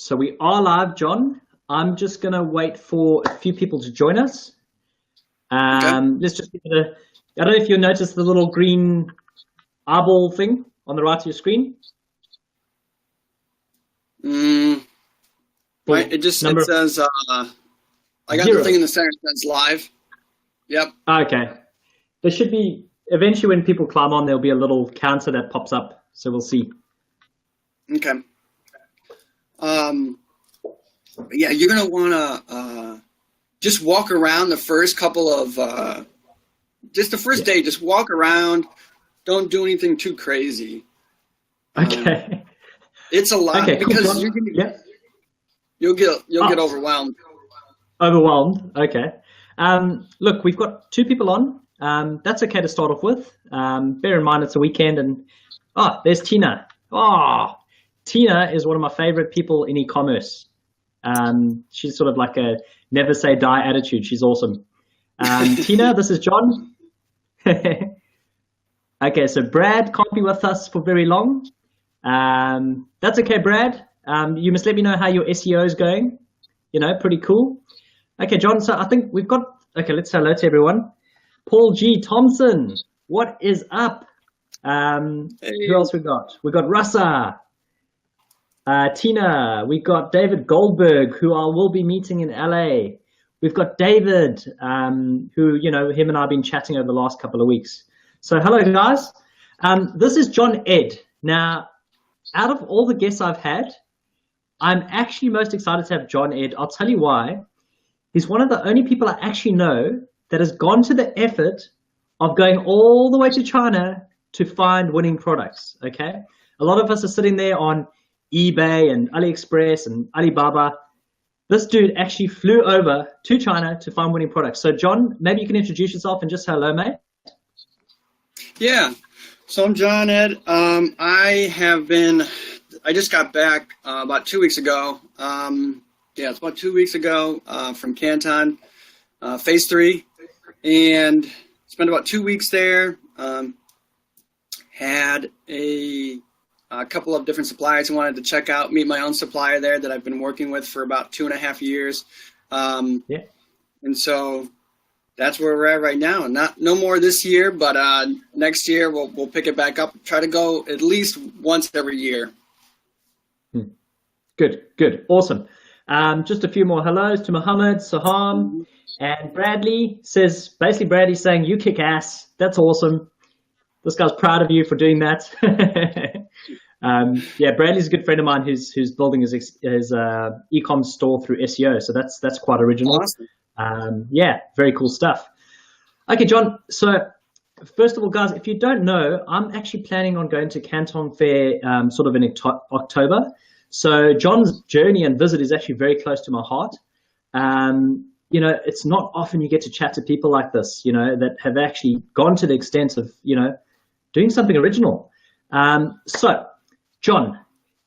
So we are live, John. I'm just going to wait for a few people to join us. Okay. Let's just give it I don't know if you noticed the little green eyeball thing on the right of your screen. Right. It says I got 0. the thing in the center that says live. Yep. Okay. There should be, eventually when people climb on, there'll be a little counter that pops up. So we'll see. Okay. Yeah, you're gonna wanna just walk around the first couple of just the first day. Just walk around. Don't do anything too crazy. Okay. It's a lot because cool. you'll get overwhelmed. Overwhelmed. Okay. Look, we've got 2 people on. That's okay to start off with. Bear in mind it's a weekend, and there's Tina. Tina is one of my favorite people in e-commerce. She's sort of like a never say die attitude. She's awesome. Tina, this is John. Okay, so Brad can't be with us for very long. That's okay, Brad. You must let me know how your SEO is going. Pretty cool. Okay, John, so I think we've got, let's say hello to everyone. Paul G. Thompson, what is up? Hey. Who else we got? We got Rasa. Tina, we got David Goldberg, who I will be meeting in LA. We've got David, who, him and I have been chatting over the last couple of weeks. So hello, guys. This is John Ed. Now, out of all the guests I've had, I'm actually most excited to have John Ed. I'll tell you why. He's one of the only people I actually know that has gone to the effort of going all the way to China to find winning products, okay? A lot of us are sitting there on eBay and AliExpress and Alibaba. This dude actually flew over to China to find winning products. So John, maybe you can introduce yourself and just say hello, mate. Yeah. So I'm John Ed. I just got back about 2 weeks ago. It's about 2 weeks ago from Canton, Phase 3, and spent about 2 weeks there. Had a couple of different suppliers I wanted to check out, meet my own supplier there that I've been working with for about 2.5 years. And so that's where we're at right now. No more this year, but next year we'll pick it back up. Try to go at least once every year. Good, awesome. Just a few more hellos to Mohammed, Saham, and Bradley says, basically Bradley's saying, you kick ass. That's awesome. This guy's proud of you for doing that. Bradley's a good friend of mine who's building his e-com store through SEO. So that's quite original. Awesome. Very cool stuff. Okay, John. So first of all, guys, if you don't know, I'm actually planning on going to Canton Fair sort of in October. So John's journey and visit is actually very close to my heart. It's not often you get to chat to people like this, that have actually gone to the extent of, doing something original. So, John,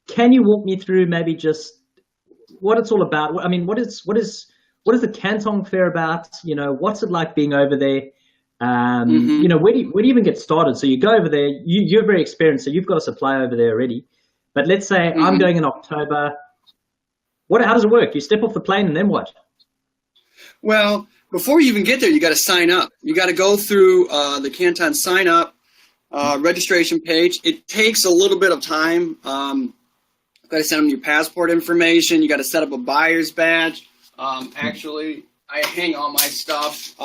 can you walk me through maybe just what it's all about? I mean, what is the Canton Fair about? What's it like being over there? Where do you even get started? So you go over there, you're very experienced, so you've got a supply over there already. But let's say I'm going in October. How does it work? You step off the plane and then what? Well, before you even get there, you got to sign up. You got to go through the Canton sign up registration page. It takes a little bit of time. You've got to send them your passport information. You got to set up a buyer's badge. Actually, I hang all my stuff.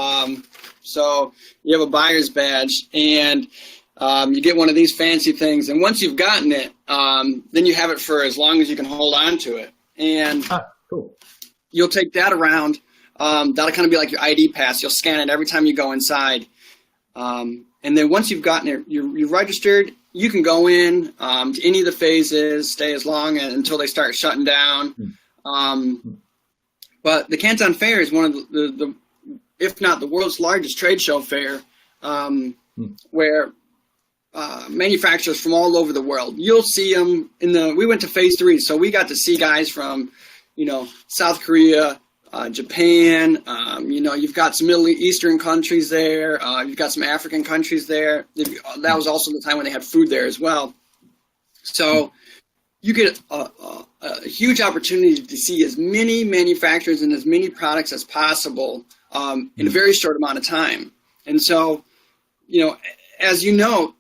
So you have a buyer's badge, and you get one of these fancy things. And once you've gotten it, then you have it for as long as you can hold on to it. And cool. You'll take that around. That'll kind of be like your ID pass. You'll scan it every time you go inside. And then once you've gotten it, you're registered, you can go in to any of the phases, stay as long until they start shutting down. But the Canton Fair is one of the if not the world's largest trade show fair, where manufacturers from all over the world, you'll see them we went to Phase 3, so we got to see guys from, South Korea, Japan, you've got some Middle Eastern countries there. You've got some African countries there. That was also the time when they had food there as well. So you get a huge opportunity to see as many manufacturers and as many products as possible in a very short amount of time. And so, as you know,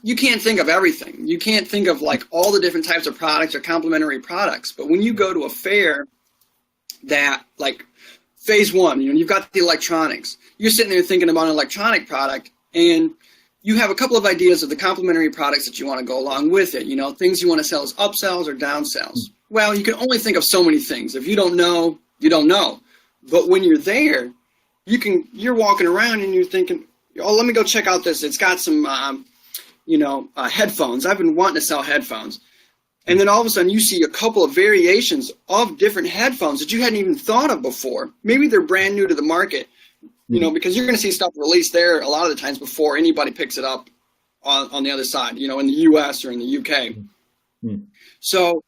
you can't think of everything. You can't think of like all the different types of products or complementary products. But when you go to a fair that like phase one, you've got the electronics, you're sitting there thinking about an electronic product, and you have a couple of ideas of the complementary products that you want to go along with it. Things you want to sell as upsells or downsells. Well, you can only think of so many things. If you don't know, you don't know. But when you're there, you're walking around and you're thinking, oh, let me go check out this. It's got some, headphones. I've been wanting to sell headphones. And then all of a sudden you see a couple of variations of different headphones that you hadn't even thought of before. Maybe they're brand new to the market, because you're going to see stuff released there a lot of the times before anybody picks it up on the other side, in the US or in the UK. So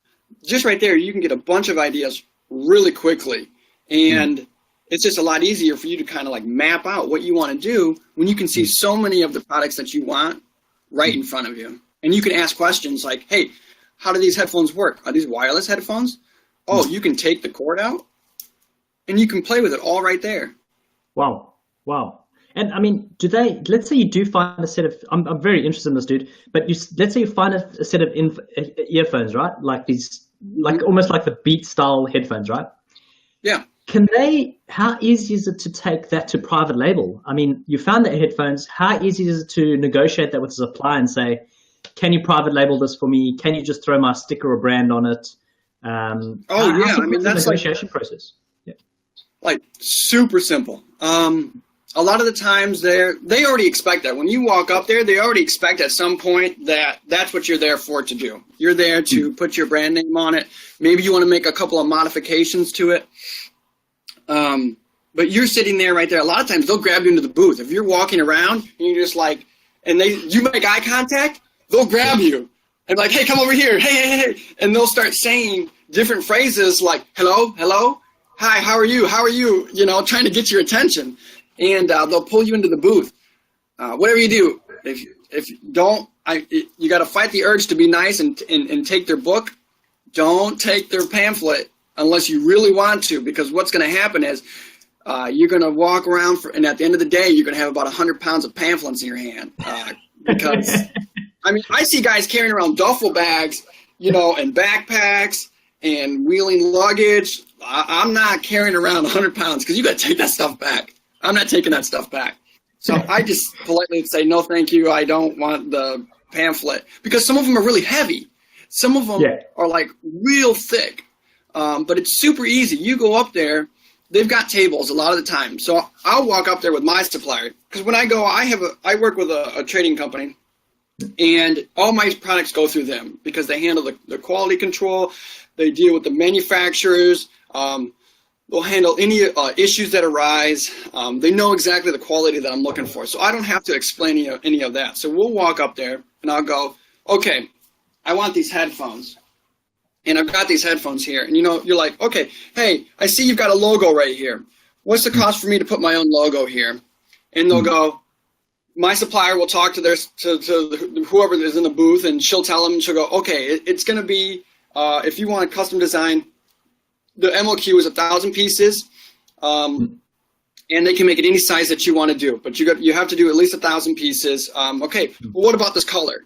just right there, you can get a bunch of ideas really quickly. And it's just a lot easier for you to kind of like map out what you want to do when you can see so many of the products that you want right in front of you. And you can ask questions like, hey, how do these headphones work? Are these wireless headphones? Oh, you can take the cord out and you can play with it all right there. Wow. And I mean, let's say you do find a set of, I'm very interested in this, dude, but let's say you find a set of earphones, right? Like these, like almost like the Beat style headphones, right? Yeah. How easy is it to take that to private label? I mean, you found the headphones. How easy is it to negotiate that with the supplier and say, can you private label this for me? Can you just throw my sticker or brand on it? I mean, that's the negotiation process. Yeah. Like super simple. A lot of the times they already expect that. When you walk up there, they already expect at some point that that's what you're there for to do. You're there to put your brand name on it. Maybe you want to make a couple of modifications to it. But you're sitting there right there. A lot of times they'll grab you into the booth. If you're walking around and you're just like, and you make eye contact, they'll grab you and like, hey, come over here. Hey. And they'll start saying different phrases like, hello, hi, how are you? Trying to get your attention. And they'll pull you into the booth. Whatever you do, if you don't, you got to fight the urge to be nice and take their book. Don't take their pamphlet unless you really want to, because what's going to happen is you're going to walk around and at the end of the day, you're going to have about 100 pounds of pamphlets in your hand. Because, I mean, I see guys carrying around duffel bags, and backpacks and wheeling luggage. I'm not carrying around 100 pounds because you got to take that stuff back. I'm not taking that stuff back. So I just politely say, no, thank you. I don't want the pamphlet, because some of them are really heavy. Some of them are like real thick. But it's super easy. You go up there, they've got tables a lot of the time. So I'll walk up there with my supplier, because when I go, I work with a trading company, and all my products go through them because they handle the quality control. They deal with the manufacturers. They'll handle any issues that arise. They know exactly the quality that I'm looking for. So I don't have to explain any of that. So we'll walk up there and I'll go, okay, I want these headphones. And I've got these headphones here. And you're like, okay, hey, I see you've got a logo right here. What's the cost for me to put my own logo here? And they'll go, my supplier will talk to whoever is in the booth, and she'll tell them, she'll go, okay, it's going to be, if you want a custom design, the MOQ is 1,000 pieces, and they can make it any size that you want to do. But you have to do at least 1,000 pieces. Okay, well, what about this color?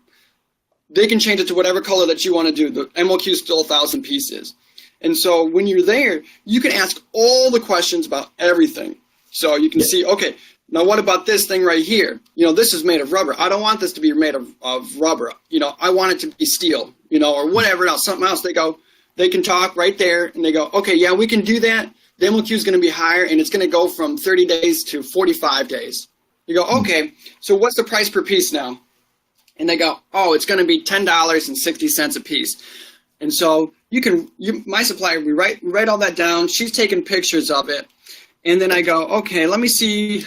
They can change it to whatever color that you want to do. The MOQ is still 1,000 pieces. And so when you're there, you can ask all the questions about everything. So you can see, okay, now what about this thing right here? This is made of rubber. I don't want this to be made of rubber. I want it to be steel, or whatever else, something else. They can talk right there, and they go, okay, yeah, we can do that. The MOQ is going to be higher, and it's going to go from 30 days to 45 days. You go, okay, so what's the price per piece now? And they go, oh, it's going to be $10.60 a piece. And so my supplier, we write all that down. She's taking pictures of it. And then I go, okay, let me see.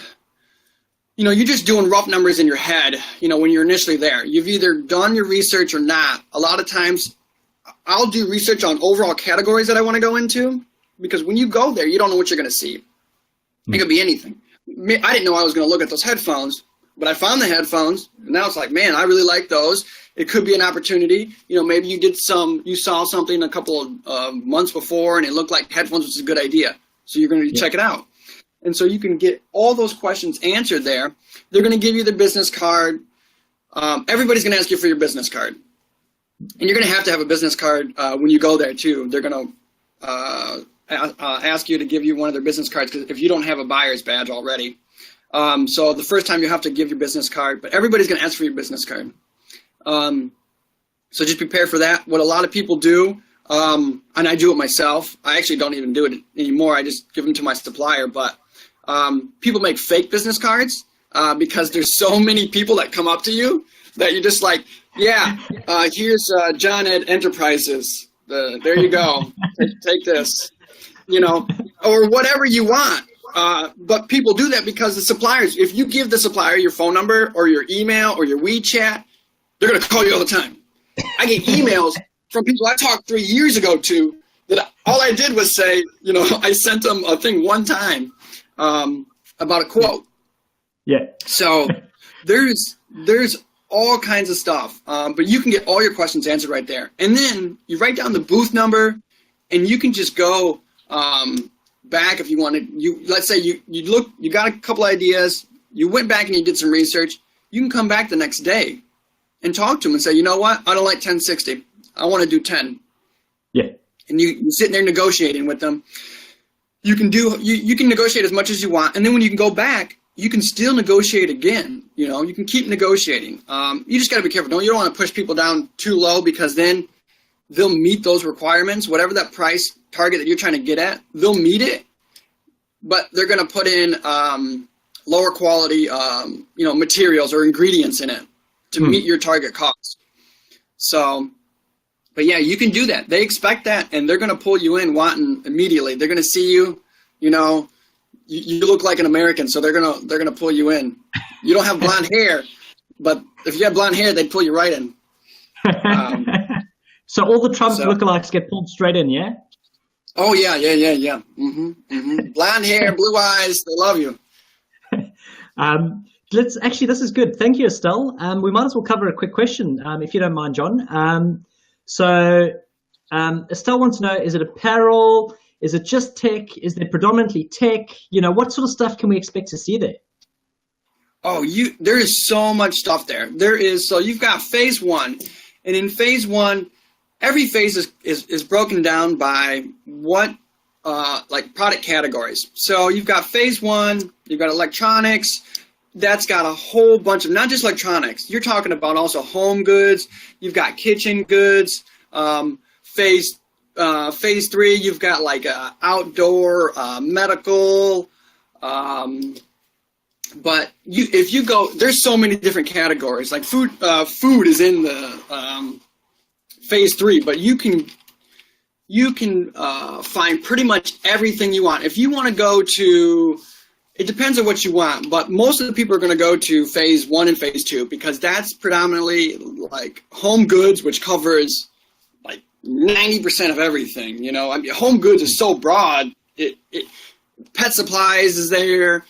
You're just doing rough numbers in your head, when you're initially there. You've either done your research or not. A lot of times I'll do research on overall categories that I want to go into, because when you go there, you don't know what you're going to see. It could be anything. I didn't know I was going to look at those headphones. But I found the headphones, and now it's like, man, I really like those. It could be an opportunity. You know, maybe you saw something a couple of months before, and it looked like headphones was a good idea. So you're going to check it out. And so you can get all those questions answered there. They're going to give you the business card. Everybody's going to ask you for your business card. And you're going to have a business card when you go there, too. They're going to ask you to give you one of their business cards because if you don't have a buyer's badge already. So the first time you have to give your business card, but everybody's going to ask for your business card. So just prepare for that. What a lot of people do, and I do it myself. I actually don't even do it anymore. I just give them to my supplier. But people make fake business cards because there's so many people that come up to you that you're just like, yeah, here's John Ed Enterprises. There you go. Take this, you know, or whatever you want. But people do that because the suppliers, if you give the supplier your phone number or your email or your WeChat, they're going to call you all the time. I get emails from people I talked 3 years ago to that all I did was say, you know, I sent them a thing one time about a quote. Yeah. So there's all kinds of stuff, but you can get all your questions answered right there. And then you write down the booth number, and you can just go back if you wanted. Let's say you got a couple ideas, you went back and you did some research. You can come back the next day and talk to them and say, you know what, I don't like 1060. I want to do 10. Yeah. And you're sitting there negotiating with them. You can negotiate as much as you want, and then when you can go back, you can still negotiate again. You know, you can keep negotiating. You just got to be careful. You don't want to push people down too low because then they'll meet those requirements, whatever that price target that you're trying to get at, they'll meet it, but they're going to put in lower quality, materials or ingredients in it to meet your target cost. So, but yeah, you can do that. They expect that, and they're going to pull you in wanting immediately. They're going to see you, you know, you look like an American, so they're gonna pull you in. You don't have blonde hair, but if you have blonde hair, they'd pull you right in. So all the Trump lookalikes get pulled straight in, yeah? Oh yeah. Blonde hair, blue eyes, they love you. This is good. Thank you, Estelle. We might as well cover a quick question, if you don't mind, John. Estelle wants to know: is it apparel? Is it just tech? Is there predominantly tech? You know, what sort of stuff can we expect to see there? Oh, there is so much stuff there. So you've got phase one, and in phase one, every phase is broken down by what like product categories. So you've got phase one, you've got electronics. That's got a whole bunch of, not just electronics. You're talking about also home goods. You've got kitchen goods. Phase three, you've got like outdoor, medical, but if you go, there's so many different categories. Like food is in the phase three, but you can find pretty much everything you want. If you want to go to, it depends on what you want, but most of the people are going to go to phase one and phase two because that's predominantly like home goods, which covers 90% of everything, you know. I mean, home goods is so broad. Pet supplies is there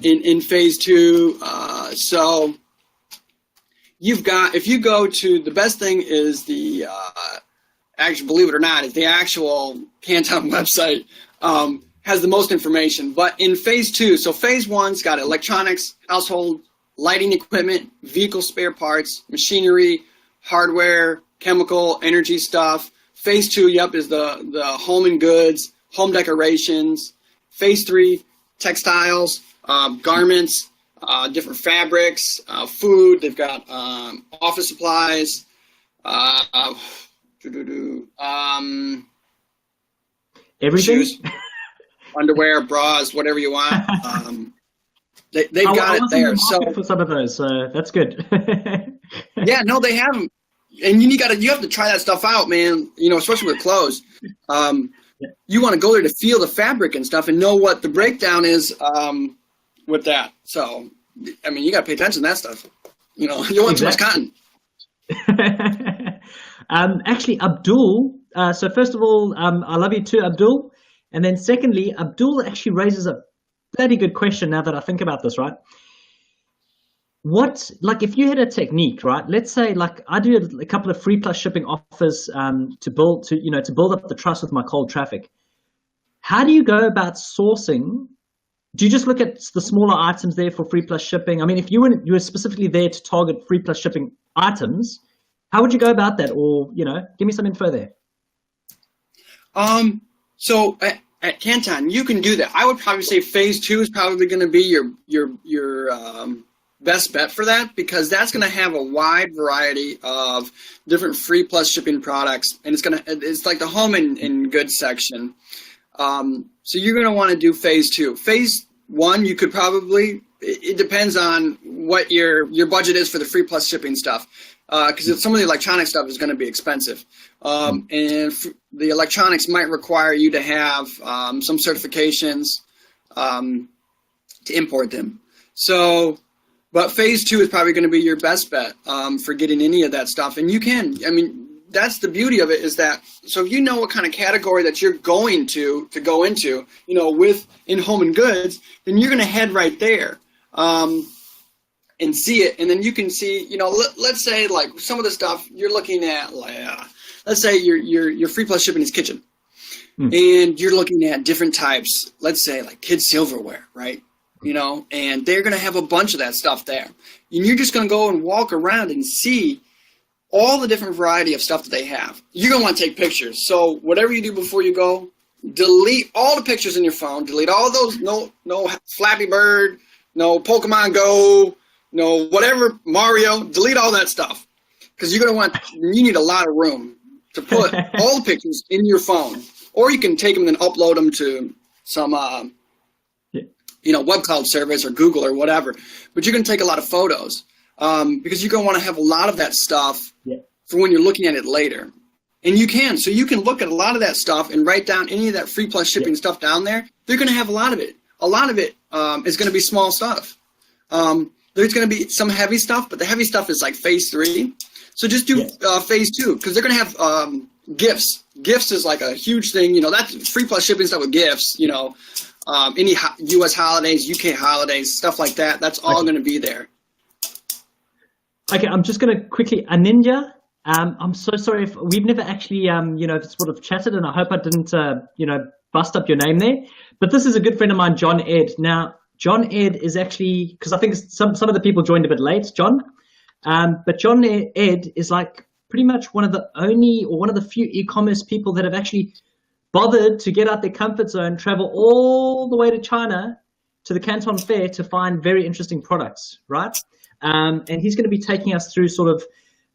in phase two. So you've got, if you go to, the best thing is the actually, believe it or not, is the actual Canton website has the most information. But in phase two, so phase one's got electronics, household, lighting equipment, vehicle spare parts, machinery, hardware, chemical, energy stuff. Phase two, is the home and goods, home decorations. Phase three, textiles, garments, different fabrics, food. They've got office supplies, everything, shoes, underwear, bras, whatever you want. They've got it there. So for some of those, that's good. Yeah, no, they have them. And you have to try that stuff out, man. You know, especially with clothes. You want to go there to feel the fabric and stuff and know what the breakdown is with that. So, I mean, you got to pay attention to that stuff. You know, you don't want too much cotton. Actually, Abdul. So first of all, I love you too, Abdul. And then secondly, Abdul actually raises a bloody good question now that I think about this, right? like if you had a technique, right? Let's say like I do a couple of free plus shipping offers to build up the trust with my cold traffic. How do you go about sourcing? Do you just look at the smaller items there for free plus shipping? I mean, if you were specifically there to target free plus shipping items, how would you go about that? Or, give me some info there. So at Canton, you can do that. I would probably say phase 2 is probably going to be your best bet for that, because that's going to have a wide variety of different free plus shipping products, and it's like the home and goods section. So you're going to want to do phase 2. Phase 1, you could probably, it depends on what your budget is for the free plus shipping stuff. Because some of the electronic stuff is going to be expensive. And the electronics might require you to have some certifications to import them. So, but phase 2 is probably going to be your best bet for getting any of that stuff. And you can, that's the beauty of it, is that, so if you know what kind of category that you're going to go into, in home and goods, then you're going to head right there. And see it, and then you can see, let's say like some of the stuff you're looking at, like, let's say your free plus shipping is kitchen, and you're looking at different types, let's say like kids silverware, right? And they're going to have a bunch of that stuff there, and you're just going to go and walk around and see all the different variety of stuff that they have. You're going to want to take pictures, so whatever you do before you go, delete all the pictures in your phone, delete all those, no Flappy Bird, no Pokemon Go, no, whatever, Mario, delete all that stuff, because you need a lot of room to put all the pictures in your phone, or you can take them and upload them to some, web cloud service or Google or whatever, but you're going to take a lot of photos, because you're going to want to have a lot of that stuff for when you're looking at it later. And you can look at a lot of that stuff and write down any of that free plus shipping stuff down there. They're going to have a lot of it. A lot of it is going to be small stuff. There's going to be some heavy stuff, but the heavy stuff is like phase 3. So just do phase 2, because they're going to have gifts. Gifts is like a huge thing. That's free plus shipping stuff with gifts. Any U.S. holidays, U.K. holidays, stuff like that. That's all going to be there. Okay, I'm just going to quickly, Anindya, I'm so sorry if we've never actually, sort of chatted, and I hope I didn't, bust up your name there. But this is a good friend of mine, John Ed. Now, John Ed is actually, because I think some of the people joined a bit late, John. But John Ed is like pretty much one of the few e-commerce people that have actually bothered to get out their comfort zone, travel all the way to China, to the Canton Fair, to find very interesting products, right? And he's going to be taking us through sort of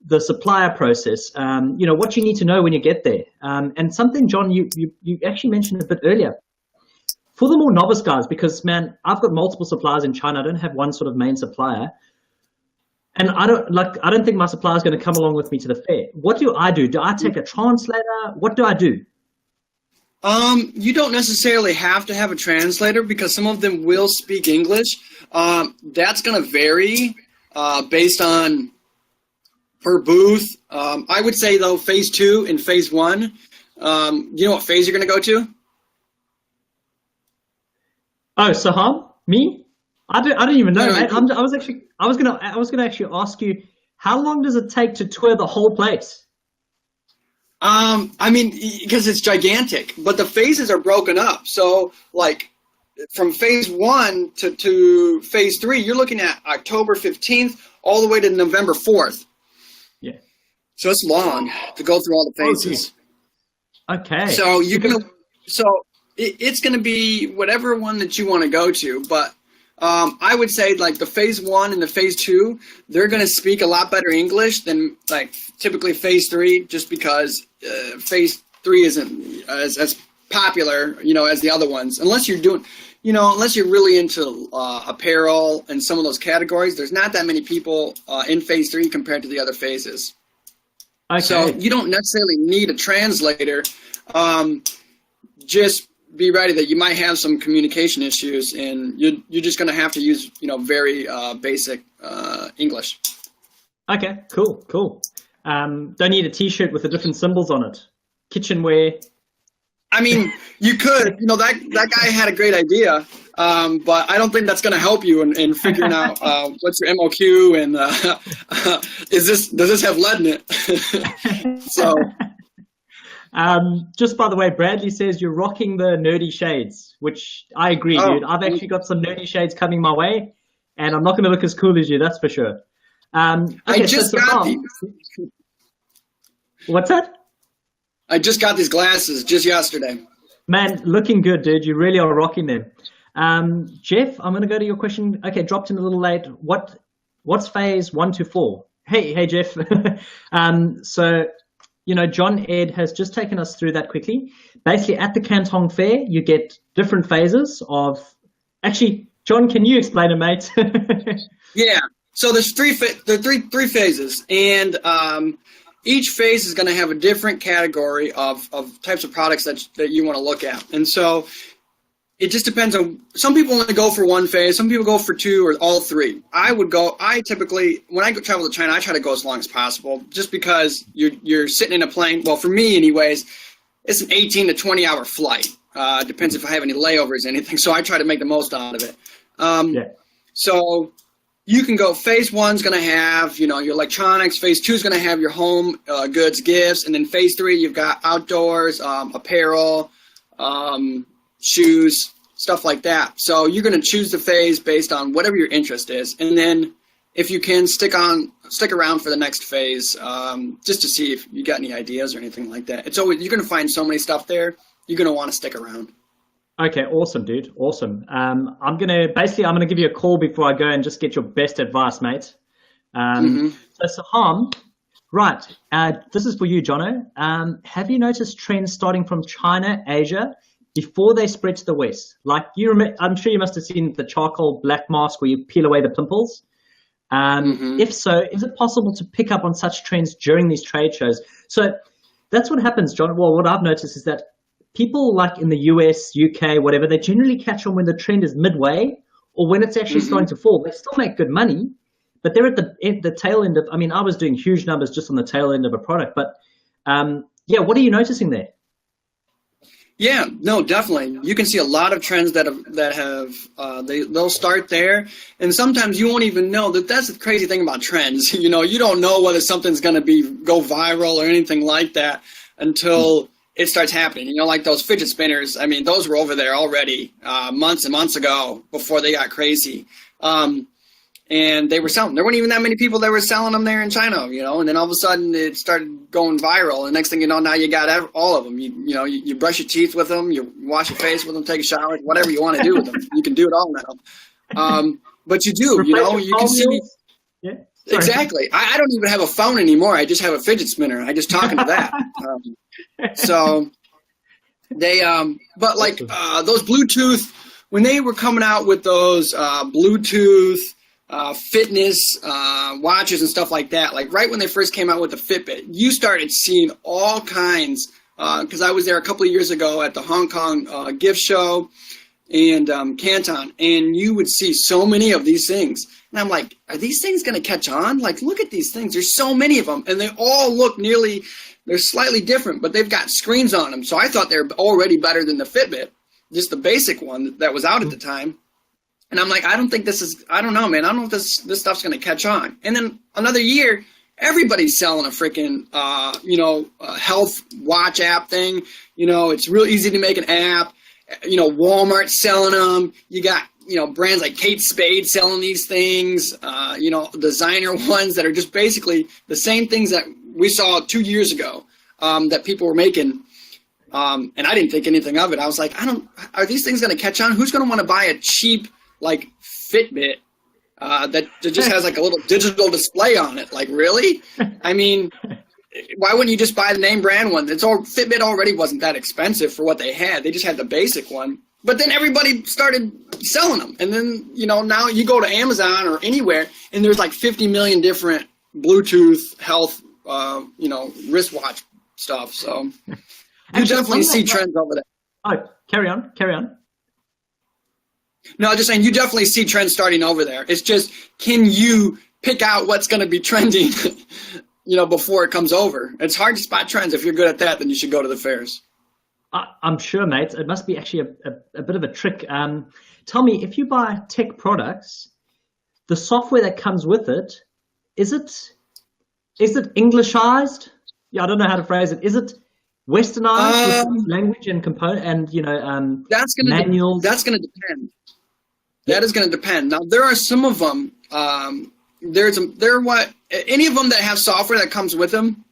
the supplier process, what you need to know when you get there. And something, John, you actually mentioned a bit earlier. For the more novice guys, because, man, I've got multiple suppliers in China. I don't have one sort of main supplier. And I don't think my supplier is going to come along with me to the fair. What do I do? Do I take a translator? What do I do? You don't necessarily have to have a translator, because some of them will speak English. That's going to vary based on per booth. I would say, though, phase 2 and phase 1, you know what phase you're going to go to? Oh, Saham? Me? I don't even know, mate. I was gonna actually ask you, how long does it take to tour the whole place? Because it's gigantic, but the phases are broken up. So, like, from phase 1 to phase 3, you're looking at October 15th all the way to November 4th. Yeah. So it's long to go through all the phases. Okay. So it's going to be whatever one that you want to go to, but I would say like the phase 1 and the phase 2, they're going to speak a lot better English than like typically phase 3, just because phase 3 isn't as popular, as the other ones. Unless you're really into apparel and some of those categories, there's not that many people in phase 3 compared to the other phases. Okay. So you don't necessarily need a translator. Just be ready that you might have some communication issues, and you're just going to have to use very basic English. Okay, cool. Don't need a T-shirt with the different symbols on it. Kitchenware. I mean, you could. That guy had a great idea, but I don't think that's going to help you in figuring out what's your MOQ and does this have lead in it? So. Just by the way, Bradley says you're rocking the nerdy shades, which I agree, dude. I've actually got some nerdy shades coming my way, and I'm not going to look as cool as you, that's for sure. Okay, I just got these. What's that? I just got these glasses just yesterday. Man, looking good, dude. You really are rocking them. Jeff, I'm going to go to your question. Okay, dropped in a little late. What's phase 1 to 4? Hey, Jeff. So, John Ed has just taken us through that quickly. Basically, at the Canton Fair, you get different phases of. Actually, John, can you explain it, mate? Yeah. So there's three phases, and each phase is going to have a different category of types of products that you want to look at. And so it just depends on, some people only go for one phase, some people go for two or all three. I typically, when I travel to China, I try to go as long as possible just because you're sitting in a plane. Well, for me anyways, it's an 18 to 20 hour flight. Depends if I have any layovers or anything. So I try to make the most out of it. So you can go, phase 1's going to have, your electronics. Phase 2 is going to have your home goods, gifts. And then phase 3, you've got outdoors, apparel, shoes, stuff like that. So you're going to choose the phase based on whatever your interest is. And then if you can, stick around for the next phase just to see if you got any ideas or anything like that. It's always, you're going to find so many stuff there. You're going to want to stick around. Okay, awesome, dude. Awesome. I'm gonna give you a call before I go and just get your best advice, mate. So Saham, right? This is for you, Jono. Have you noticed trends starting from China, Asia, before they spread to the West? Like I'm sure you must have seen the charcoal black mask where you peel away the pimples. If so, is it possible to pick up on such trends during these trade shows? So that's what happens, John. Well, what I've noticed is that people like in the US, UK, whatever, they generally catch on when the trend is midway or when it's actually starting to fall. They still make good money, but they're at the tail end of, I was doing huge numbers just on the tail end of a product. But what are you noticing there? Yeah, no, definitely. You can see a lot of trends they'll start there, and sometimes you won't even know that. That's the crazy thing about trends. You don't know whether something's going to go viral or anything like that until it starts happening. Like those fidget spinners. Those were over there already months and months ago before they got crazy. And they were selling. There weren't even that many people that were selling them there in China, and then all of a sudden it started going viral. And next thing you know, now you got all of them. You brush your teeth with them, you wash your face with them, take a shower, whatever you want to do with them. You can do it all now. But you do, you can see. Yeah. Exactly. I don't even have a phone anymore. I just have a fidget spinner. I just talk into that. So they, but like those Bluetooth, when they were coming out with those Bluetooth fitness watches and stuff like that, like right when they first came out with the Fitbit, you started seeing all kinds, because I was there a couple of years ago at the Hong Kong gift show and Canton, and you would see so many of these things. And I'm like, are these things going to catch on? Like, look at these things. There's so many of them, and they all look they're slightly different, but they've got screens on them. So I thought they're already better than the Fitbit, just the basic one that was out at the time. And I'm like, I don't know, man. I don't know if this stuff's going to catch on. And then another year, everybody's selling a freaking, health watch app thing. It's real easy to make an app. Walmart's selling them. You got, brands like Kate Spade selling these things, designer ones that are just basically the same things that we saw 2 years ago that people were making. And I didn't think anything of it. I was like, are these things going to catch on? Who's going to want to buy a cheap, like, Fitbit that just has like a little digital display on it? Like, really? Why wouldn't you just buy the name brand one? Fitbit already wasn't that expensive for what they had. They just had the basic one. But then everybody started selling them. And then, now you go to Amazon or anywhere, and there's like 50 million different Bluetooth health, wristwatch stuff. So you definitely see trends over there. Oh, carry on. No, just saying you definitely see trends starting over there. It's just, can you pick out what's going to be trending, before it comes over? It's hard to spot trends. If you're good at that, then you should go to the fairs. I'm sure, mate. It must be actually a bit of a trick. Tell me, if you buy tech products, the software that comes with it, is it is it Englishized? Yeah, I don't know how to phrase it. Is it westernized with language and component and manuals? That's gonna depend. That is gonna depend. Now there are some of them. Any of them that have software that comes with them,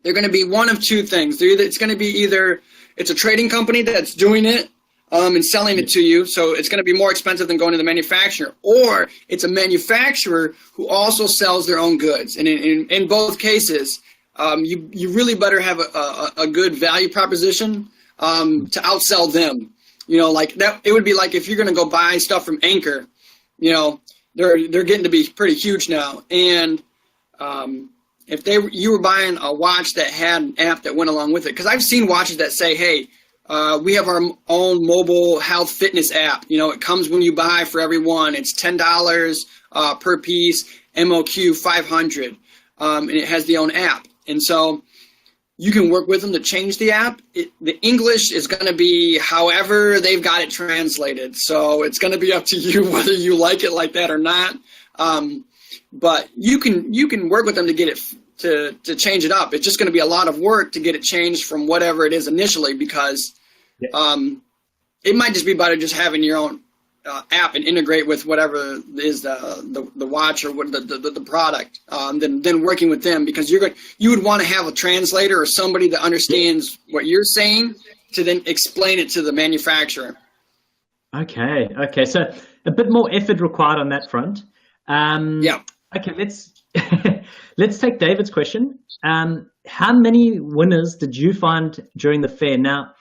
they're going to be one of two things. It's going to be either it's a trading company that's doing it and selling it to you, so it's going to be more expensive than going to the manufacturer, or it's a manufacturer who also sells their own goods. And in both cases, you really better have a good value proposition to outsell them. Like that. It would be like if you're going to go buy stuff from Anchor, they're getting to be pretty huge now, and if you were buying a watch that had an app that went along with it, because I've seen watches that say, hey, we have our own mobile health fitness app. It comes when you buy for everyone. It's $10 per piece, MOQ 500, and it has the own app. And so you can work with them to change the app. The English is going to be however they've got it translated. So it's going to be up to you whether you like it like that or not. But you can work with them to get it to change it up. It's just going to be a lot of work to get it changed from whatever it is initially, because it might just be better just having your own app and integrate with whatever is the watch or what the product than working with them, because you would want to have a translator or somebody that understands what you're saying to then explain it to the manufacturer. Okay. So a bit more effort required on that front. Okay, let's take David's question. How many winners did you find during the fair? Now,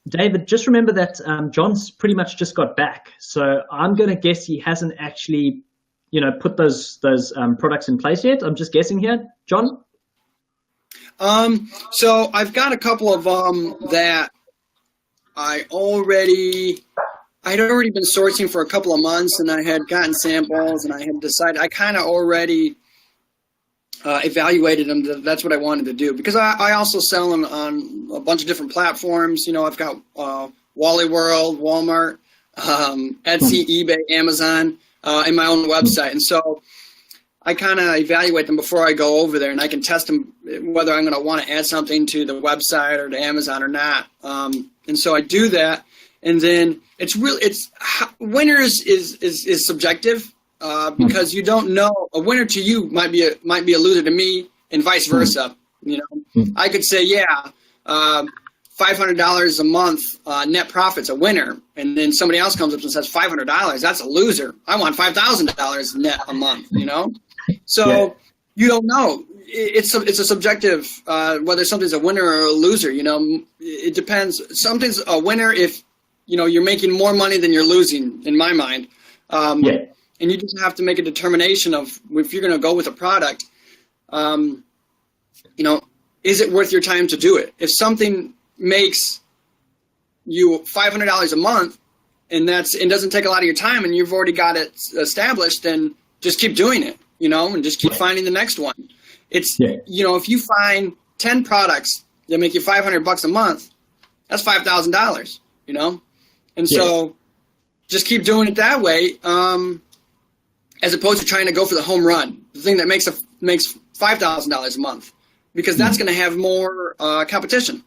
David, just remember that John's pretty much just got back, so I'm going to guess he hasn't actually, put those products in place yet. I'm just guessing here, John. So I've got a couple of that I'd already been sourcing for a couple of months, and I had gotten samples, and I had decided I kind of already evaluated them. That's what I wanted to do, because I also sell them on a bunch of different platforms. I've got Wally World, Walmart, Etsy, eBay, Amazon, and my own website. And so I kind of evaluate them before I go over there, and I can test them whether I'm going to want to add something to the website or to Amazon or not. And so I do that. And then winners is subjective because you don't know. A winner to you might be a loser to me, and vice versa. I could say, $500 a month net profit's a winner, and then somebody else comes up and says $500, that's a loser. I want $5,000 net a month. So you don't know. It's a subjective whether something's a winner or a loser. It depends. Something's a winner if you're making more money than you're losing, in my mind. And you just have to make a determination of if you're going to go with a product, is it worth your time to do it? If something makes you $500 a month and doesn't take a lot of your time and you've already got it established, then just keep doing it, and just keep finding the next one. It's, if you find 10 products that make you $500 a month, that's $5,000, And so just keep doing it that way, as opposed to trying to go for the home run, the thing that makes $5,000 a month, because that's going to have more competition.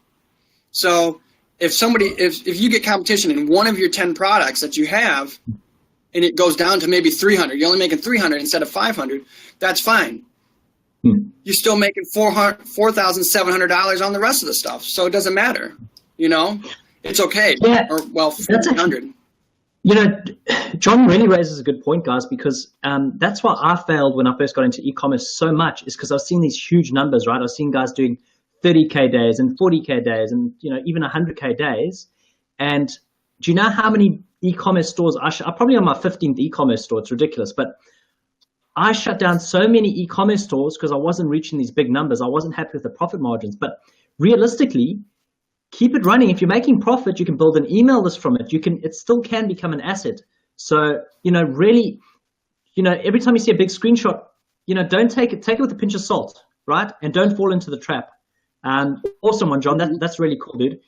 So if you get competition in one of your 10 products that you have, and it goes down to maybe 300, you're only making 300 instead of 500, that's fine. You're still making $4,700 on the rest of the stuff, so it doesn't matter. It's okay. Or, well, 1,500. John really raises a good point, guys, because that's why I failed when I first got into e-commerce so much, is because I was seeing these huge numbers, right? I was seeing guys doing 30K days and 40K days and, even 100K days. And do you know how many e-commerce stores I'm probably on my 15th e-commerce store. It's ridiculous, but I shut down so many e-commerce stores because I wasn't reaching these big numbers. I wasn't happy with the profit margins, but realistically, keep it running. If you're making profit, you can build an email list from it. It still can become an asset. So, really, every time you see a big screenshot, don't take it with a pinch of salt, right? And don't fall into the trap. Awesome one, John. That's really cool, dude.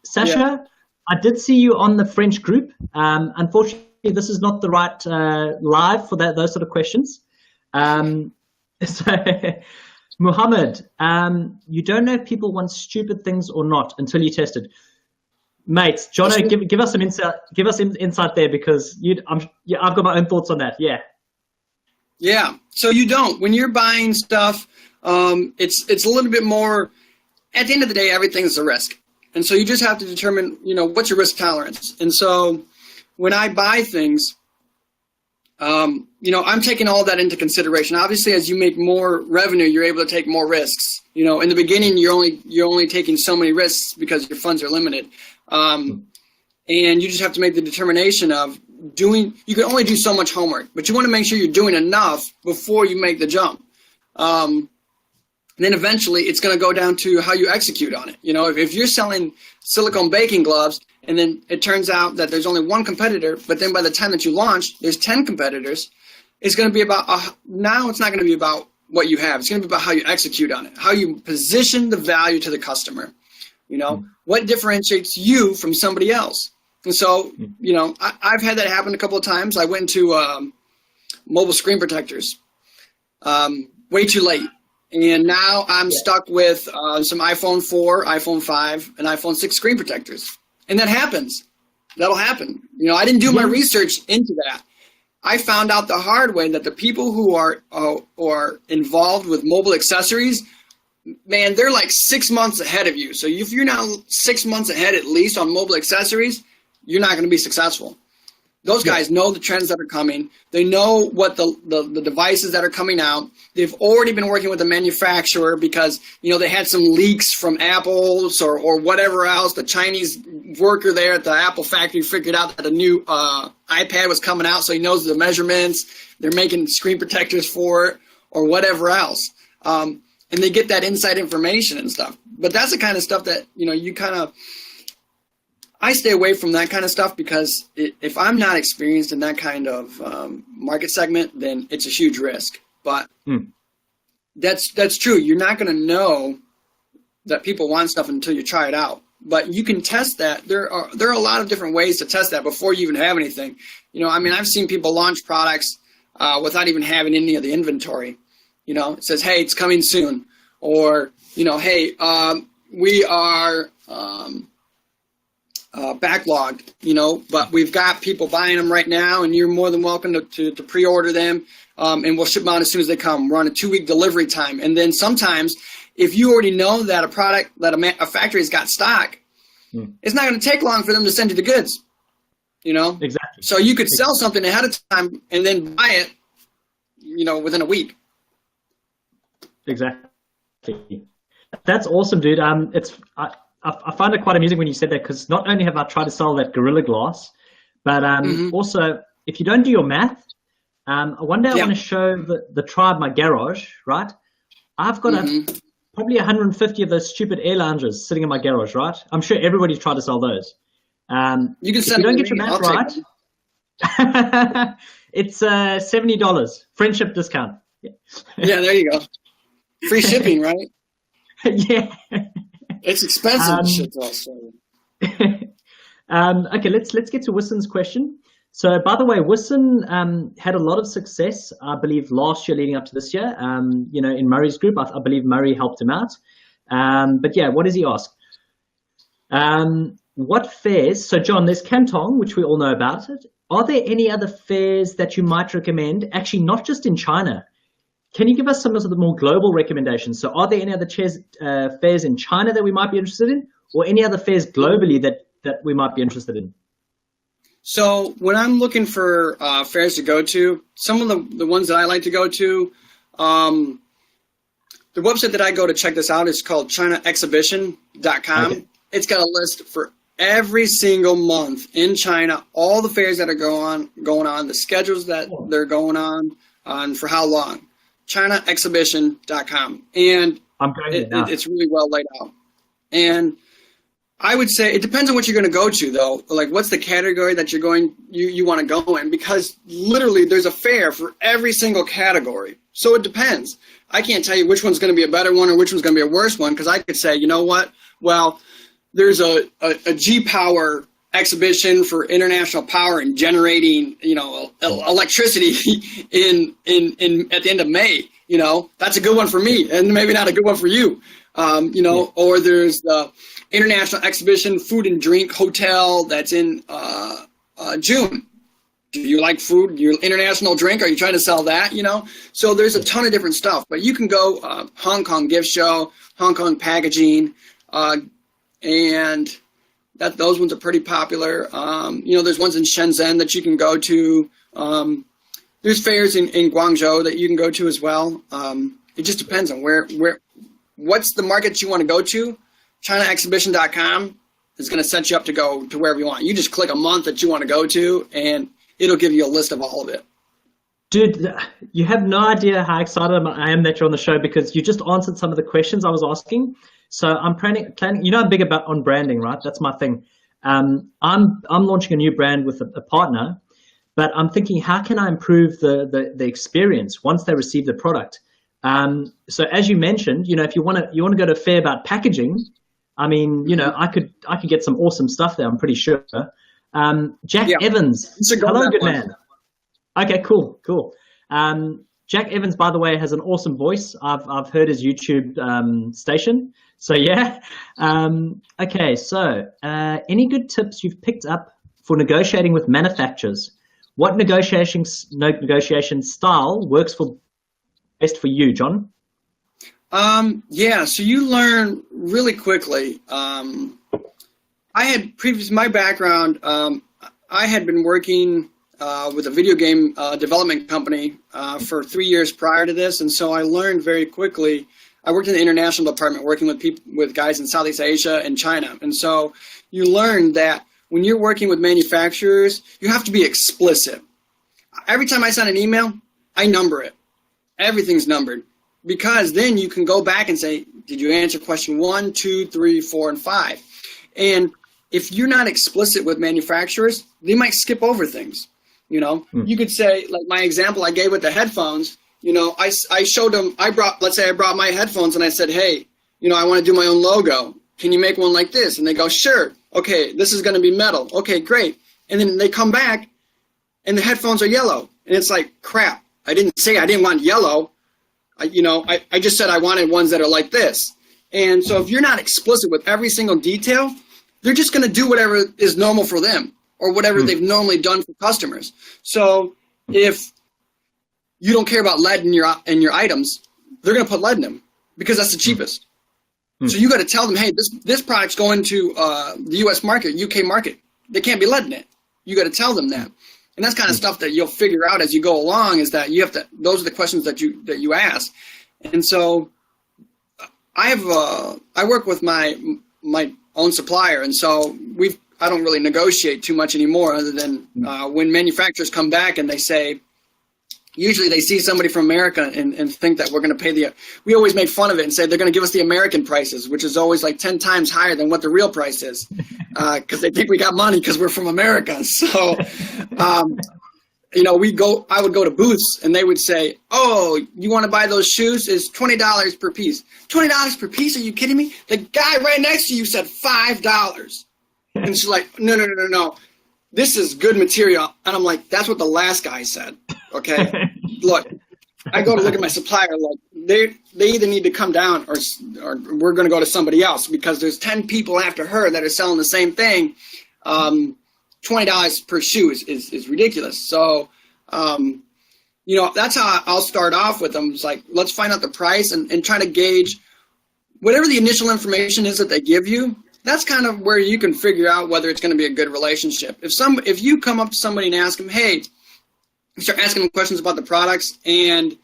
Sasha, I did see you on the French group. Unfortunately, this is not the right live for those sort of questions. So, Muhammad, you don't know if people want stupid things or not until you test it. Mate, Jono, give us some insight. Give us insight there, because I've got my own thoughts on that. Yeah. Yeah. So you don't. When you're buying stuff, it's a little bit more. At the end of the day, everything's a risk, and so you just have to determine, what's your risk tolerance. And so when I buy things, I'm taking all that into consideration. Obviously, as you make more revenue, you're able to take more risks. In the beginning, you're only taking so many risks because your funds are limited. And you just have to make the determination of you can only do so much homework, but you want to make sure you're doing enough before you make the jump. And then eventually it's going to go down to how you execute on it. If you're selling silicone baking gloves and then it turns out that there's only one competitor, but then by the time that you launch, there's 10 competitors, it's going to be about, now it's not going to be about what you have. It's going to be about how you execute on it, how you position the value to the customer. What differentiates you from somebody else? And so, I've had that happen a couple of times. I went into mobile screen protectors way too late. And now I'm stuck with some iPhone 4, iPhone 5, and iPhone 6 screen protectors. And that happens. That'll happen. I didn't do my research into that. I found out the hard way that the people who are involved with mobile accessories, man, they're like 6 months ahead of you. So if you're now 6 months ahead at least on mobile accessories, you're not going to be successful. Those guys know the trends that are coming. They know what the devices that are coming out. They've already been working with the manufacturer because, they had some leaks from Apple or whatever else. The Chinese worker there at the Apple factory figured out that a new iPad was coming out, so he knows the measurements. They're making screen protectors for it or whatever else. And they get that inside information and stuff. But that's the kind of stuff that, you kind of, I stay away from that kind of stuff because if I'm not experienced in that kind of market segment, then it's a huge risk. But that's true. You're not going to know that people want stuff until you try it out. But you can test that. There are a lot of different ways to test that before you even have anything. I've seen people launch products without even having any of the inventory. It says, hey, it's coming soon. Or, hey, we are backlogged, but we've got people buying them right now, and you're more than welcome to pre-order them, and we'll ship them out as soon as they come. We're on a 2-week delivery time. And then sometimes if you already know that a product, that a factory's got stock, it's not going to take long for them to send you the goods, Exactly. So you could sell something ahead of time and then buy it, within a week. Exactly. That's awesome, dude. I find it quite amusing when you said that, because not only have I tried to sell that Gorilla Glass, but also if you don't do your math, one day I want to show the tribe my garage, right? I've got probably 150 of those stupid air lounges sitting in my garage, right? I'm sure everybody's tried to sell those. You can if send you don't get your math right, it's $70 friendship discount. Yeah, there you go. Free shipping, right? Yeah. It's expensive to ship to Australia. Okay, let's get to Wissen's question. So, by the way, Wissen had a lot of success, I believe, last year leading up to this year. In Murray's group, I believe Murray helped him out. But yeah, what does he ask? What fairs? So, John, there's Canton, which we all know about it. Are there any other fairs that you might recommend? Actually, not just in China. Can you give us some of the more global recommendations? So are there any other fairs in China that we might be interested in, or any other fairs globally that we might be interested in? So when I'm looking for fairs to go to, some of the ones that I like to go to, the website that I go to check this out is called ChinaExhibition.com. Okay. It's got a list for every single month in China, all the fairs that are going on, the schedules that they're going on, and for how long. ChinaExhibition.com, and it's really well laid out. And I would say it depends on what you're going to go to, though. Like, what's the category that you want to go in? Because literally, there's a fair for every single category. So it depends. I can't tell you which one's going to be a better one or which one's going to be a worse one, because I could say, you know what? Well, there's a G-Power exhibition for international power and generating, electricity in at the end of May. That's a good one for me, and maybe not a good one for you. Or there's the International Exhibition Food and Drink Hotel that's in June. Do you like food? Your international drink? Are you trying to sell that? So there's a ton of different stuff. But you can go Hong Kong Gift Show, Hong Kong Packaging, and those ones are pretty popular. There's ones in Shenzhen that you can go to. There's fairs in Guangzhou that you can go to as well. It just depends on what's the market you want to go to. ChinaExhibition.com is going to set you up to go to wherever you want. You just click a month that you want to go to, and it'll give you a list of all of it. Dude, you have no idea how excited I am that you're on the show, because you just answered some of the questions I was asking. So I'm planning. I'm big on branding, right? That's my thing. I'm launching a new brand with a partner, but I'm thinking, how can I improve the experience once they receive the product? So as you mentioned, if you want to go to a fair about packaging, I could get some awesome stuff there, I'm pretty sure. Jack Evans. Hello, good man. Okay, cool. Jack Evans, by the way, has an awesome voice. I've heard his YouTube station. So yeah. Okay, so any good tips you've picked up for negotiating with manufacturers? What negotiation style works best for you, John? So you learn really quickly. My background, I had been working with a video game development company for 3 years prior to this, and so I learned very quickly. I worked in the international department working with guys in Southeast Asia and China, and so you learn that when you're working with manufacturers, you have to be explicit. Every time I send an email, I number it. Everything's numbered, because then you can go back and say, did you answer question 1, 2, 3, 4, and 5? And if you're not explicit with manufacturers, they might skip over things. You could say, like my example I gave with the headphones, I showed them, let's say I brought my headphones and I said, hey, I want to do my own logo. Can you make one like this? And they go, sure. Okay, this is going to be metal. Okay, great. And then they come back and the headphones are yellow. And it's like, crap. I didn't say I didn't want yellow. I just said I wanted ones that are like this. And so if you're not explicit with every single detail, they're just going to do whatever is normal for them or whatever they've normally done for customers. So if you don't care about lead in your items, they're going to put lead in them because that's the cheapest. So you got to tell them, hey, this product's going to the U.S. market, UK market. There can't be lead in it. You got to tell them that. And that's kind of stuff that you'll figure out as you go along, is that you have to, those are the questions that you ask. And so I work with my own supplier, and so I don't really negotiate too much anymore, other than when manufacturers come back and they say, usually they see somebody from America and think that we're going to pay we always make fun of it and say they're going to give us the American prices, which is always like 10 times higher than what the real price is, because they think we got money because we're from America. So, I would go to booths and they would say, oh, you want to buy those shoes? It's $20 per piece. $20 per piece? Are you kidding me? The guy right next to you said $5. And she's like, no. This is good material. And I'm like, that's what the last guy said. Okay, look, I go to look at my supplier, like they either need to come down or we're going to go to somebody else, because there's 10 people after her that are selling the same thing. $20 per shoe is ridiculous. So, that's how I'll start off with them. It's like, let's find out the price and try to gauge whatever the initial information is that they give you. That's kind of where you can figure out whether it's going to be a good relationship. If you come up to somebody and ask them, hey, you start asking them questions about the products, and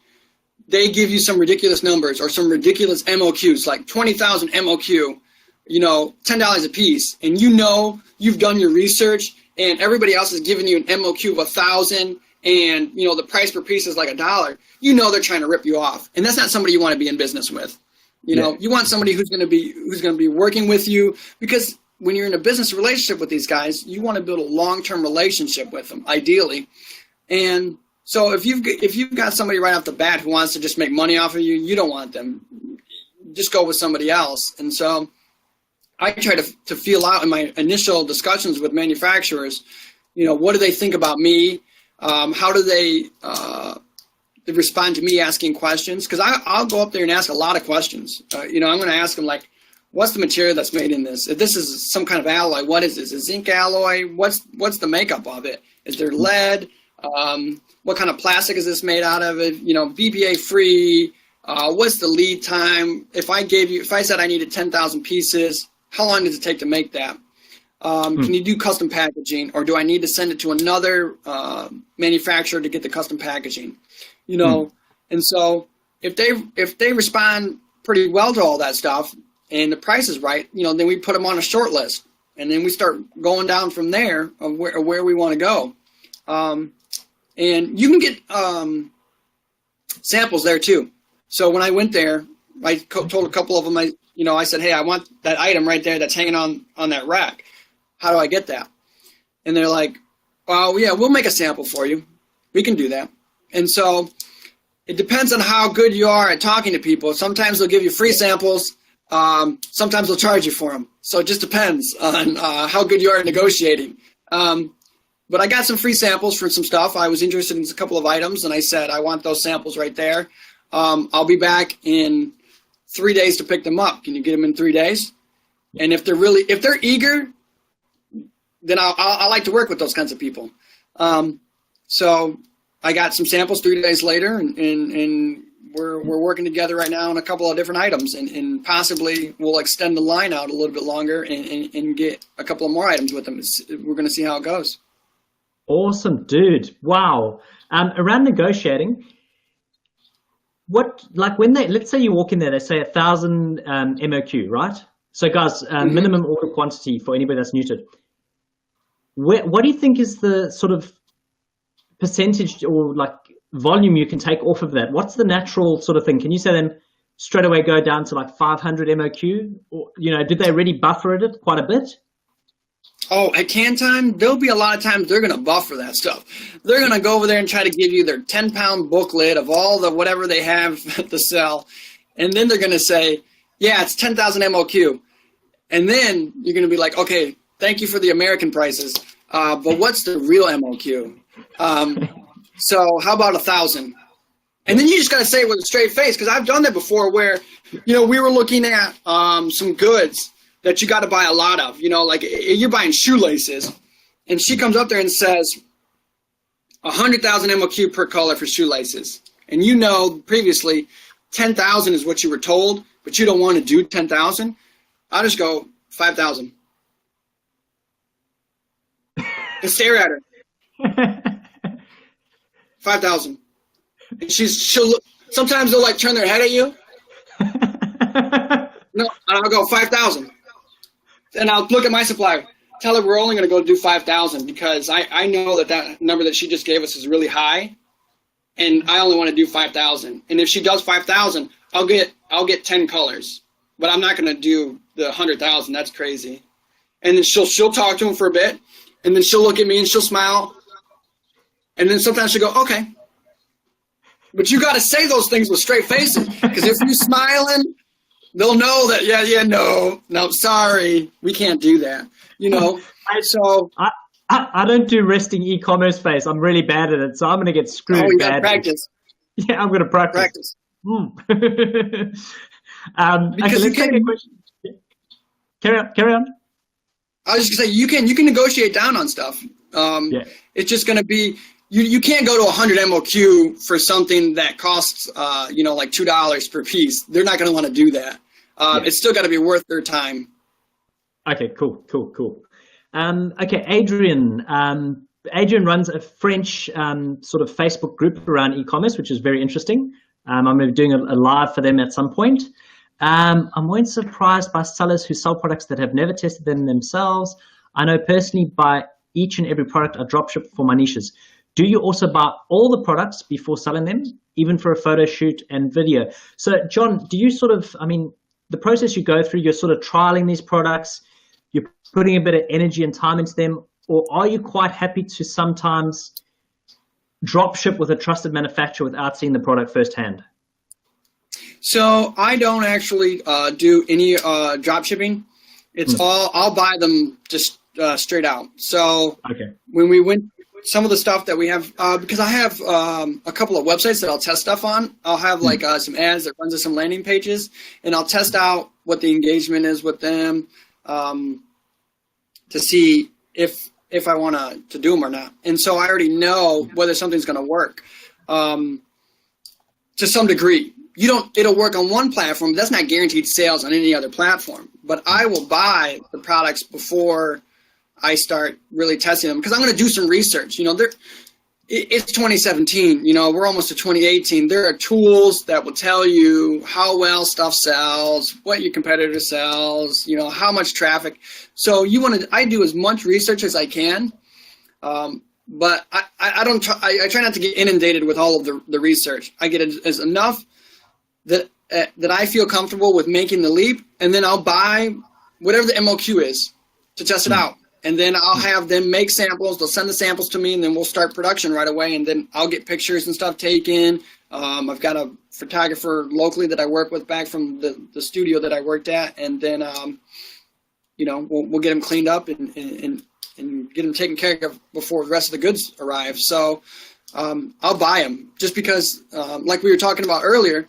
they give you some ridiculous numbers or some ridiculous MOQs, like 20,000 MOQ, $10 a piece, and you've done your research, and everybody else is giving you an MOQ of 1,000, and the price per piece is like $1. They're trying to rip you off, and that's not somebody you want to be in business with. You want somebody who's going to be working with you, because when you're in a business relationship with these guys, you want to build a long-term relationship with them, ideally. And So if you've got somebody right off the bat who wants to just make money off of you, you don't want them. Just go with somebody else. And so I try to feel out in my initial discussions with manufacturers, what do they think about me? How do they respond to me asking questions? Because I'll go up there and ask a lot of questions. I'm going to ask them, like, what's the material that's made in this? If this is some kind of alloy, what is this? Is zinc alloy? What's the makeup of it? Is there lead? What kind of plastic is this made out of? BPA free. What's the lead time? If I said I needed 10,000 pieces, how long does it take to make that? Can you do custom packaging, or do I need to send it to another manufacturer to get the custom packaging? And so if they respond pretty well to all that stuff and the price is right, then we put them on a short list, and then we start going down from there of where we want to go. And you can get samples there too. So when I went there, I told a couple of them, I said, hey, I want that item right there that's hanging on that rack. How do I get that? And they're like, oh, yeah, we'll make a sample for you. We can do that. And so it depends on how good you are at talking to people. Sometimes they'll give you free samples. Sometimes they'll charge you for them. So it just depends on how good you are at negotiating. But I got some free samples for some stuff. I was interested in a couple of items, and I said, I want those samples right there. I'll be back in 3 days to pick them up. Can you get them in 3 days? And if they're eager, then I like to work with those kinds of people. So I got some samples 3 days later, and we're working together right now on a couple of different items, and possibly we'll extend the line out a little bit longer and get a couple of more items with them. We're going to see how it goes. Awesome, dude. Wow. Around negotiating, let's say you walk in there, they say 1,000 MOQ, right? So guys, minimum order quantity for anybody that's new to it. What do you think is the sort of percentage or like volume you can take off of that? What's the natural sort of thing? Can you say then straight away go down to like 500 MOQ? Or, did they really buffer it quite a bit? Oh, at can time, there'll be a lot of times they're going to buffer that stuff. They're going to go over there and try to give you their 10-pound booklet of all the whatever they have to sell. And then they're going to say, yeah, it's 10,000 MOQ. And then you're going to be like, okay, thank you for the American prices. But what's the real MOQ? So how about 1,000? And then you just got to say it with a straight face, because I've done that before where, we were looking at some goods that you got to buy a lot of, like you're buying shoelaces, and she comes up there and says 100,000 MOQ per color for shoelaces. And previously 10,000 is what you were told, but you don't want to do 10,000. I'll just go 5,000. And stare at her. 5,000. And she'll look, sometimes they'll like turn their head at you. No, I'll go 5,000. And I'll look at my supplier, tell her we're only going to go do 5,000 because I know that number that she just gave us is really high, and I only want to do 5,000. And if she does 5,000, I'll get 10 colors, but I'm not going to do the 100,000. That's crazy. And then she'll talk to him for a bit, and then she'll look at me and she'll smile, and then sometimes she'll go, okay. But you got to say those things with straight faces, because if you're smiling, they'll know that, no, sorry, we can't do that. I don't do resting e-commerce face. I'm really bad at it, so I'm going to get screwed. Oh, you got to practice. Yeah, I'm going to practice. Okay, let's take a question. Carry on. I was just going to say, you can negotiate down on stuff. It's just going to be, you can't go to 100 MOQ for something that costs, like $2 per piece. They're not going to want to do that. It's still got to be worth their time. Okay, cool. Okay, Adrian. Adrian runs a French sort of Facebook group around e-commerce, which is very interesting. I'm going to be doing a live for them at some point. I'm always surprised by sellers who sell products that have never tested them themselves. I know personally buy each and every product I dropship for my niches. Do you also buy all the products before selling them, even for a photo shoot and video? So, John, do you the process you go through, you're sort of trialing these products, you're putting a bit of energy and time into them, or are you quite happy to sometimes drop ship with a trusted manufacturer without seeing the product firsthand? So I don't actually do any drop shipping. It's all, I'll buy them just straight out. So when we went, some of the stuff that we have, because I have a couple of websites that I'll test stuff on. I'll have like some ads that runs to some landing pages, and I'll test out what the engagement is with them to see if I want to do them or not. And so I already know whether something's going to work to some degree. It'll work on one platform, but that's not guaranteed sales on any other platform. But I will buy the products before I start really testing them, because I'm going to do some research. You know, it's 2017. You know, we're almost to 2018. There are tools that will tell you how well stuff sells, what your competitor sells, you know, how much traffic. So I do as much research as I can, but I try not to get inundated with all of the research. I get as enough that I feel comfortable with making the leap, and then I'll buy whatever the MOQ is to test it out. And then I'll have them make samples. They'll send the samples to me, and then we'll start production right away. And then I'll get pictures and stuff taken. I've got a photographer locally that I work with back from the studio that I worked at. And then, you know, we'll get them cleaned up and get them taken care of before the rest of the goods arrive. So I'll buy them just because, like we were talking about earlier,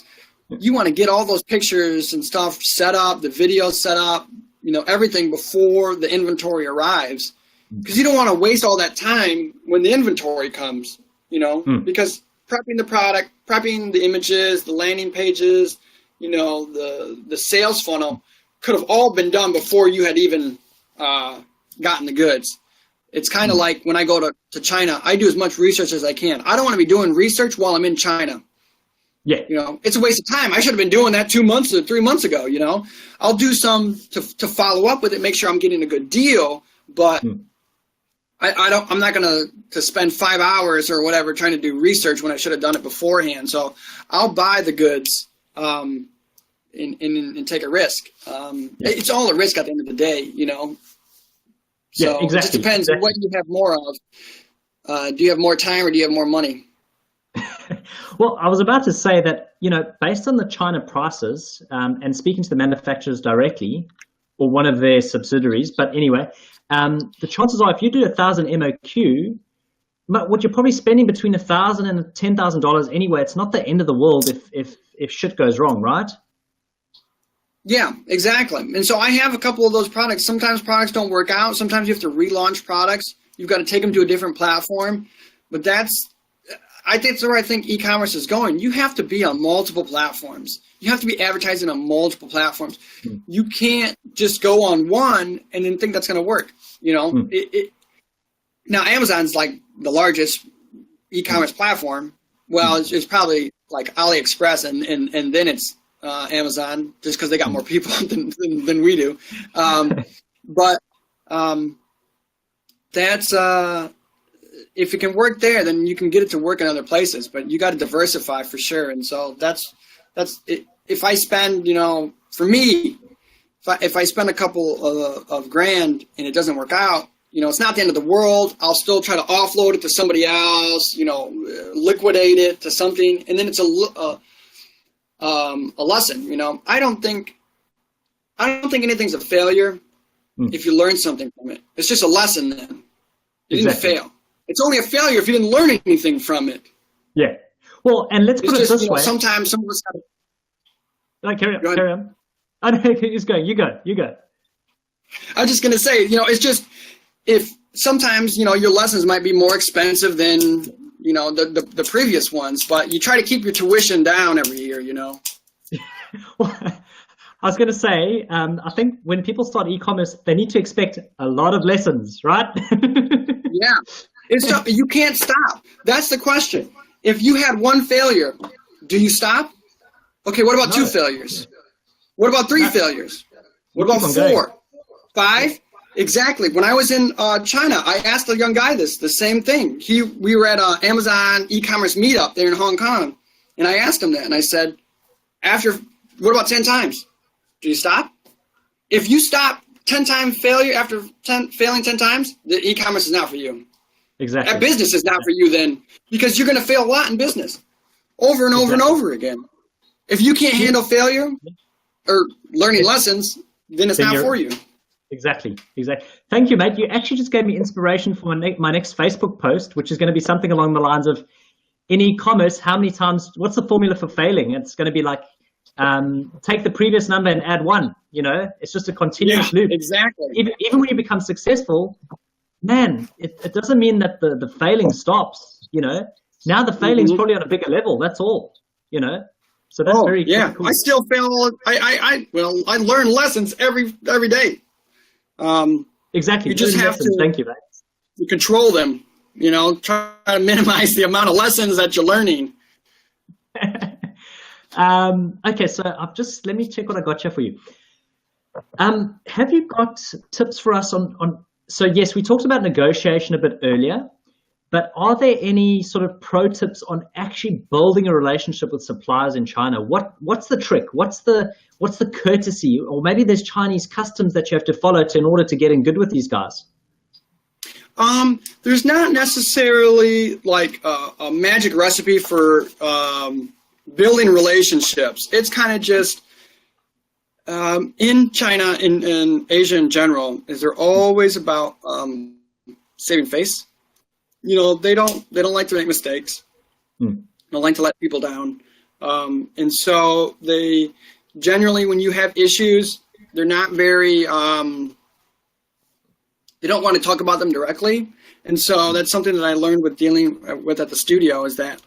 you want to get all those pictures and stuff set up, the video set up, you know, everything before the inventory arrives, because you don't want to waste all that time when the inventory comes, you know, because prepping the product, prepping the images, the landing pages, you know, the sales funnel could have all been done before you had even gotten the goods. It's kind of like when I go to China, I do as much research as I can. I don't want to be doing research while I'm in China. Yeah. You know, it's a waste of time. I should have been doing that 2 months or 3 months ago, you know. I'll do some to follow up with it, make sure I'm getting a good deal, but I'm not going to spend 5 hours or whatever trying to do research when I should have done it beforehand. So I'll buy the goods and take a risk. It's all a risk at the end of the day, you know. So exactly. It just depends on what you have more of. Do you have more time or do you have more money? Well, I was about to say that, you know, based on the China prices and speaking to the manufacturers directly or one of their subsidiaries, but anyway, the chances are if you do 1,000 MOQ, what you're probably spending between $1,000 and $10,000 anyway. It's not the end of the world if shit goes wrong, right? Yeah, exactly. And so I have a couple of those products. Sometimes products don't work out. Sometimes you have to relaunch products. You've got to take them to a different platform. But I think that's where I think e-commerce is going. You have to be on multiple platforms. You have to be advertising on multiple platforms. You can't just go on one and then think that's going to work. You know, now Amazon's like the largest e-commerce platform. Well, it's probably like AliExpress and then it's Amazon, just because they got more people than we do. But that's if it can work there, then you can get it to work in other places. But you got to diversify for sure. And so that's it. If I spend, you know, for me, if I spend a couple of grand and it doesn't work out, you know, it's not the end of the world. I'll still try to offload it to somebody else, you know, liquidate it to something, and then it's a lesson. You know, I don't think anything's a failure if you learn something from it. It's just a lesson then. You didn't fail. It's only a failure if you didn't learn anything from it. Yeah. Well, and let's put it this way. Sometimes some of us have. No, carry on. I know, just go. You go. I was just going to say, you know, it's just if sometimes, you know, your lessons might be more expensive than, you know, the previous ones, but you try to keep your tuition down every year, you know. Well, I was going to say, I think when people start e-commerce, they need to expect a lot of lessons, right? Yeah. You can't stop. That's the question. If you had one failure, do you stop? Okay, what about 2 failures? What about 3 failures? What about 4? 5? Exactly. When I was in China, I asked a young guy the same thing. We were at Amazon e-commerce meetup there in Hong Kong, and I asked him that, and I said, what about 10 times? Do you stop? If you stop 10-time failure after failing 10 times, the e-commerce is not for you. Exactly. That business is not for you then, because you're going to fail a lot in business over and over and over again. If you can't handle failure or learning lessons, then it's not for you. Exactly. Thank you, mate. You actually just gave me inspiration for my next Facebook post, which is going to be something along the lines of, in e-commerce, what's the formula for failing? It's going to be like, take the previous number and add 1. It's just a continuous loop. Exactly. Even when you become successful, man, it doesn't mean that the failing stops. Now the failing is probably on a bigger level. That's all. So that's very cool. I still fail. I learn lessons every day. Exactly. You just have to. Thank you, mate. You control them. Try to minimize the amount of lessons that you're learning. Okay, so let me check what I got here for you. Have you got tips for us on? So yes, we talked about negotiation a bit earlier, but are there any sort of pro tips on actually building a relationship with suppliers in China? What's the trick? What's the courtesy? Or maybe there's Chinese customs that you have to follow in order to get in good with these guys? There's not necessarily like a magic recipe for building relationships. It's kind of just in China, in Asia in general, is they're always about saving face. They don't like to make mistakes. They don't like to let people down. And so they generally, when you have issues, they're not very, they don't want to talk about them directly. And so that's something that I learned with dealing with at the studio, is that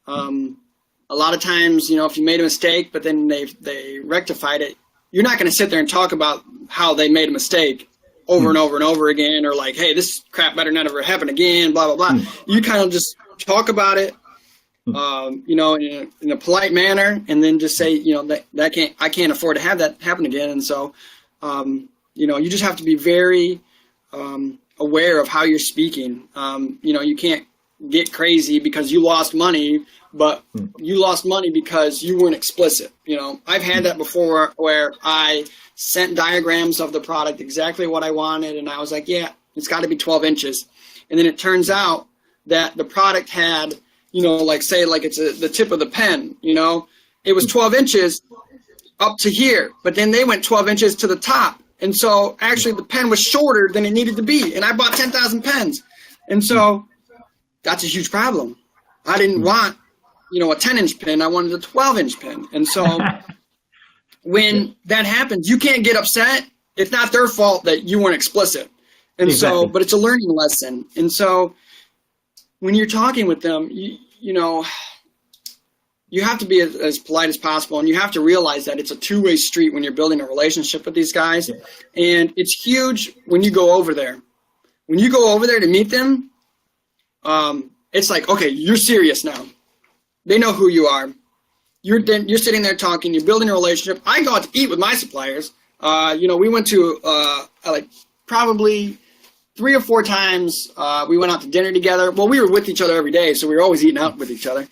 a lot of times, if you made a mistake, but then they rectified it, you're not going to sit there and talk about how they made a mistake over and over and over again, or like, hey, this crap better not ever happen again, blah, blah, blah. You kind of just talk about it, in a polite manner, and then just say, I can't afford to have that happen again. And so, you just have to be very aware of how you're speaking. You can't get crazy because you lost money, but you lost money because you weren't explicit. I've had that before where I sent diagrams of the product, exactly what I wanted, and I was like, yeah, it's got to be 12 inches. And then it turns out that the product had, it's the tip of the pen, it was 12 inches up to here, but then they went 12 inches to the top. And so actually the pen was shorter than it needed to be. And I bought 10,000 pens. And so that's a huge problem. I didn't want, a 10-inch pen. I wanted a 12-inch pen. And so when that happens, you can't get upset. It's not their fault that you weren't explicit. And so, but it's a learning lesson. And so when you're talking with them, you have to be as polite as possible, and you have to realize that it's a two-way street when you're building a relationship with these guys. Yeah. And it's huge when you go over there. When you go over there to meet them, it's like, okay, you're serious now. They know who you are. You're sitting there talking. You're building a relationship. I go out to eat with my suppliers. We went to probably 3 or 4 times. We went out to dinner together. Well, we were with each other every day, so we were always eating out with each other.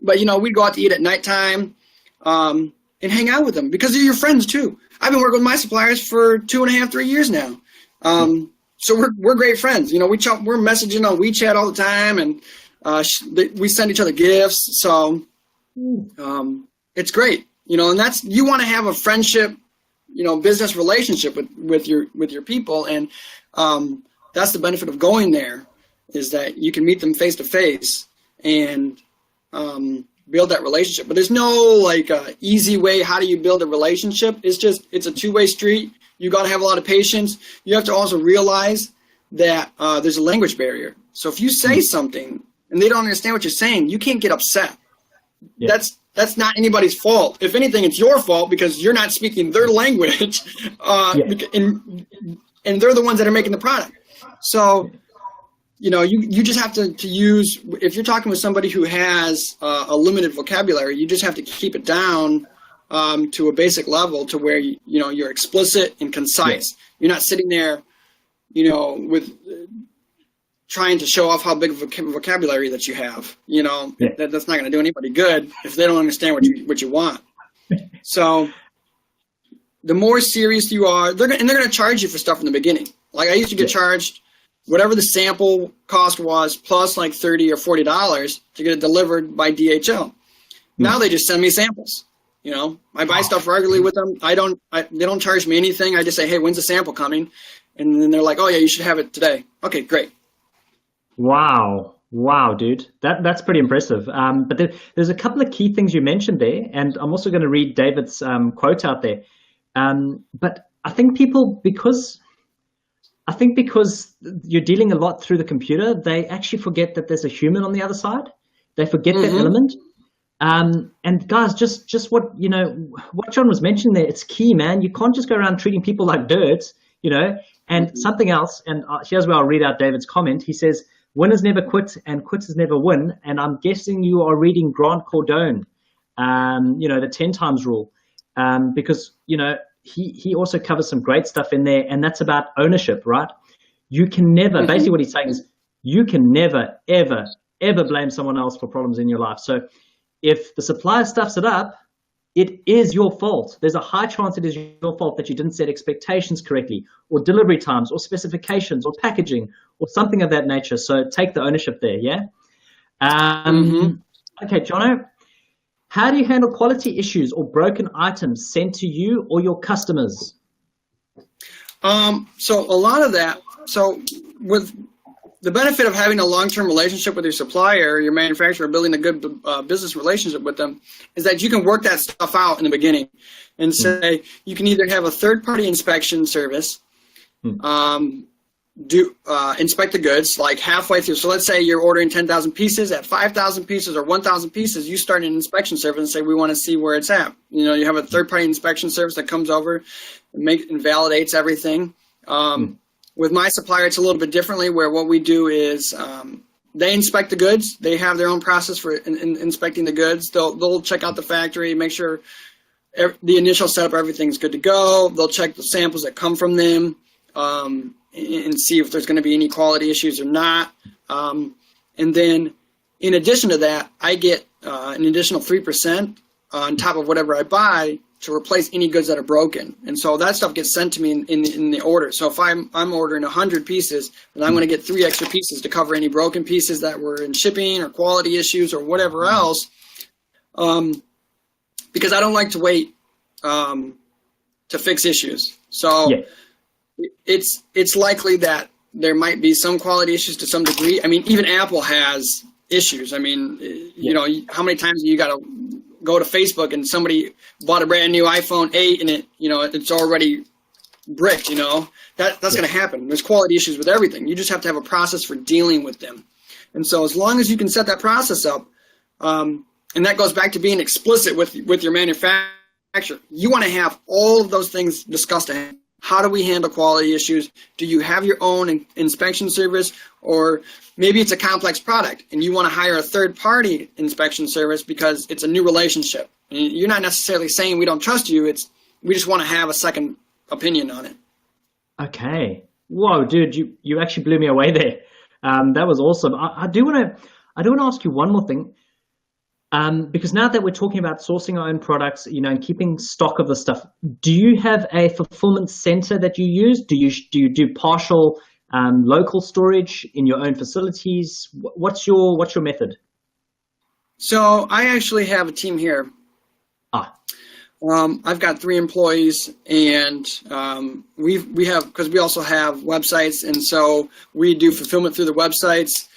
But, we'd go out to eat at nighttime and hang out with them because they're your friends, too. I've been working with my suppliers for 2.5, 3 years now. So we're great friends. We're messaging on WeChat all the time, and we send each other gifts. So it's great, and that's, you want to have a friendship, business relationship with your people. And that's the benefit of going there, is that you can meet them face to face and build that relationship. But there's no easy way. How do you build a relationship? It's a two-way street. You got to have a lot of patience. You have to also realize that there's a language barrier. So if you say something and they don't understand what you're saying, you can't get upset. Yeah. That's not anybody's fault. If anything, it's your fault because you're not speaking their language, and they're the ones that are making the product. So, you just have to use, if you're talking with somebody who has a limited vocabulary, you just have to keep it down to a basic level to where you're explicit and concise. Yeah. You're not sitting there, with trying to show off how big of a vocabulary that you have. That's not going to do anybody good if they don't understand what you want. So the more serious you are, they're going to charge you for stuff in the beginning. Like I used to get charged whatever the sample cost was plus like $30 or $40 to get it delivered by DHL. Now they just send me samples. I buy stuff regularly with them. They don't charge me anything. I just say, hey, when's the sample coming? And then they're like, oh yeah, you should have it today. Okay, great. Wow, dude, that's pretty impressive. But there's a couple of key things you mentioned there, and I'm also going to read David's quote out there. But I think because you're dealing a lot through the computer, they actually forget that there's a human on the other side. They forget that element. And guys, just what John was mentioning there, it's key, man. You can't just go around treating people like dirt, and something else. And here's where I'll read out David's comment. He says, winners never quit and quitters never win. And I'm guessing you are reading Grant Cardone, the 10 times rule, because, he also covers some great stuff in there, and that's about ownership, right? You can never, basically what he's saying is, you can never, ever, ever blame someone else for problems in your life. So if the supplier stuffs it up, it is your fault. There's a high chance it is your fault that you didn't set expectations correctly, or delivery times, or specifications, or packaging, or something of that nature. So take the ownership there, yeah? Okay, Jono, how do you handle quality issues or broken items sent to you or your customers? So a lot of that, with the benefit of having a long-term relationship with your supplier, your manufacturer, building a good business relationship with them, is that you can work that stuff out in the beginning and say you can either have a third-party inspection service, inspect the goods like halfway through. So let's say you're ordering 10,000 pieces. At 5,000 pieces or 1,000 pieces, you start an inspection service and say, we want to see where it's at. You have a third-party inspection service that comes over and validates everything. With my supplier, it's a little bit differently, where what we do is they inspect the goods. They have their own process for inspecting the goods. They'll check out the factory, make sure the initial setup, everything's good to go. They'll check the samples that come from them and see if there's going to be any quality issues or not. And then in addition to that, I get an additional 3% on top of whatever I buy to replace any goods that are broken. And so that stuff gets sent to me in the order. So if I'm ordering 100 pieces, then I'm going to get 3 extra pieces to cover any broken pieces that were in shipping or quality issues or whatever else. Because I don't like to wait to fix issues. So it's likely that there might be some quality issues to some degree. I mean, even Apple has issues. I mean, how many times you got to go to Facebook and somebody bought a brand new iPhone 8 and it's already bricked, that's going to happen. There's quality issues with everything. You just have to have a process for dealing with them. And so as long as you can set that process up, and that goes back to being explicit with your manufacturer, you want to have all of those things discussed ahead. How do we handle quality issues? Do you have your own inspection service? Or maybe it's a complex product and you want to hire a third-party inspection service because it's a new relationship. And you're not necessarily saying we don't trust you. We just want to have a second opinion on it. Okay. Whoa, dude, you actually blew me away there. That was awesome. I do want to ask you one more thing. Because now that we're talking about sourcing our own products, and keeping stock of the stuff, do you have a fulfillment center that you use? Do you do partial local storage in your own facilities? What's your method? So I actually have a team here. I've got 3 employees, and we have, because we also have websites, and so we do fulfillment through the websites.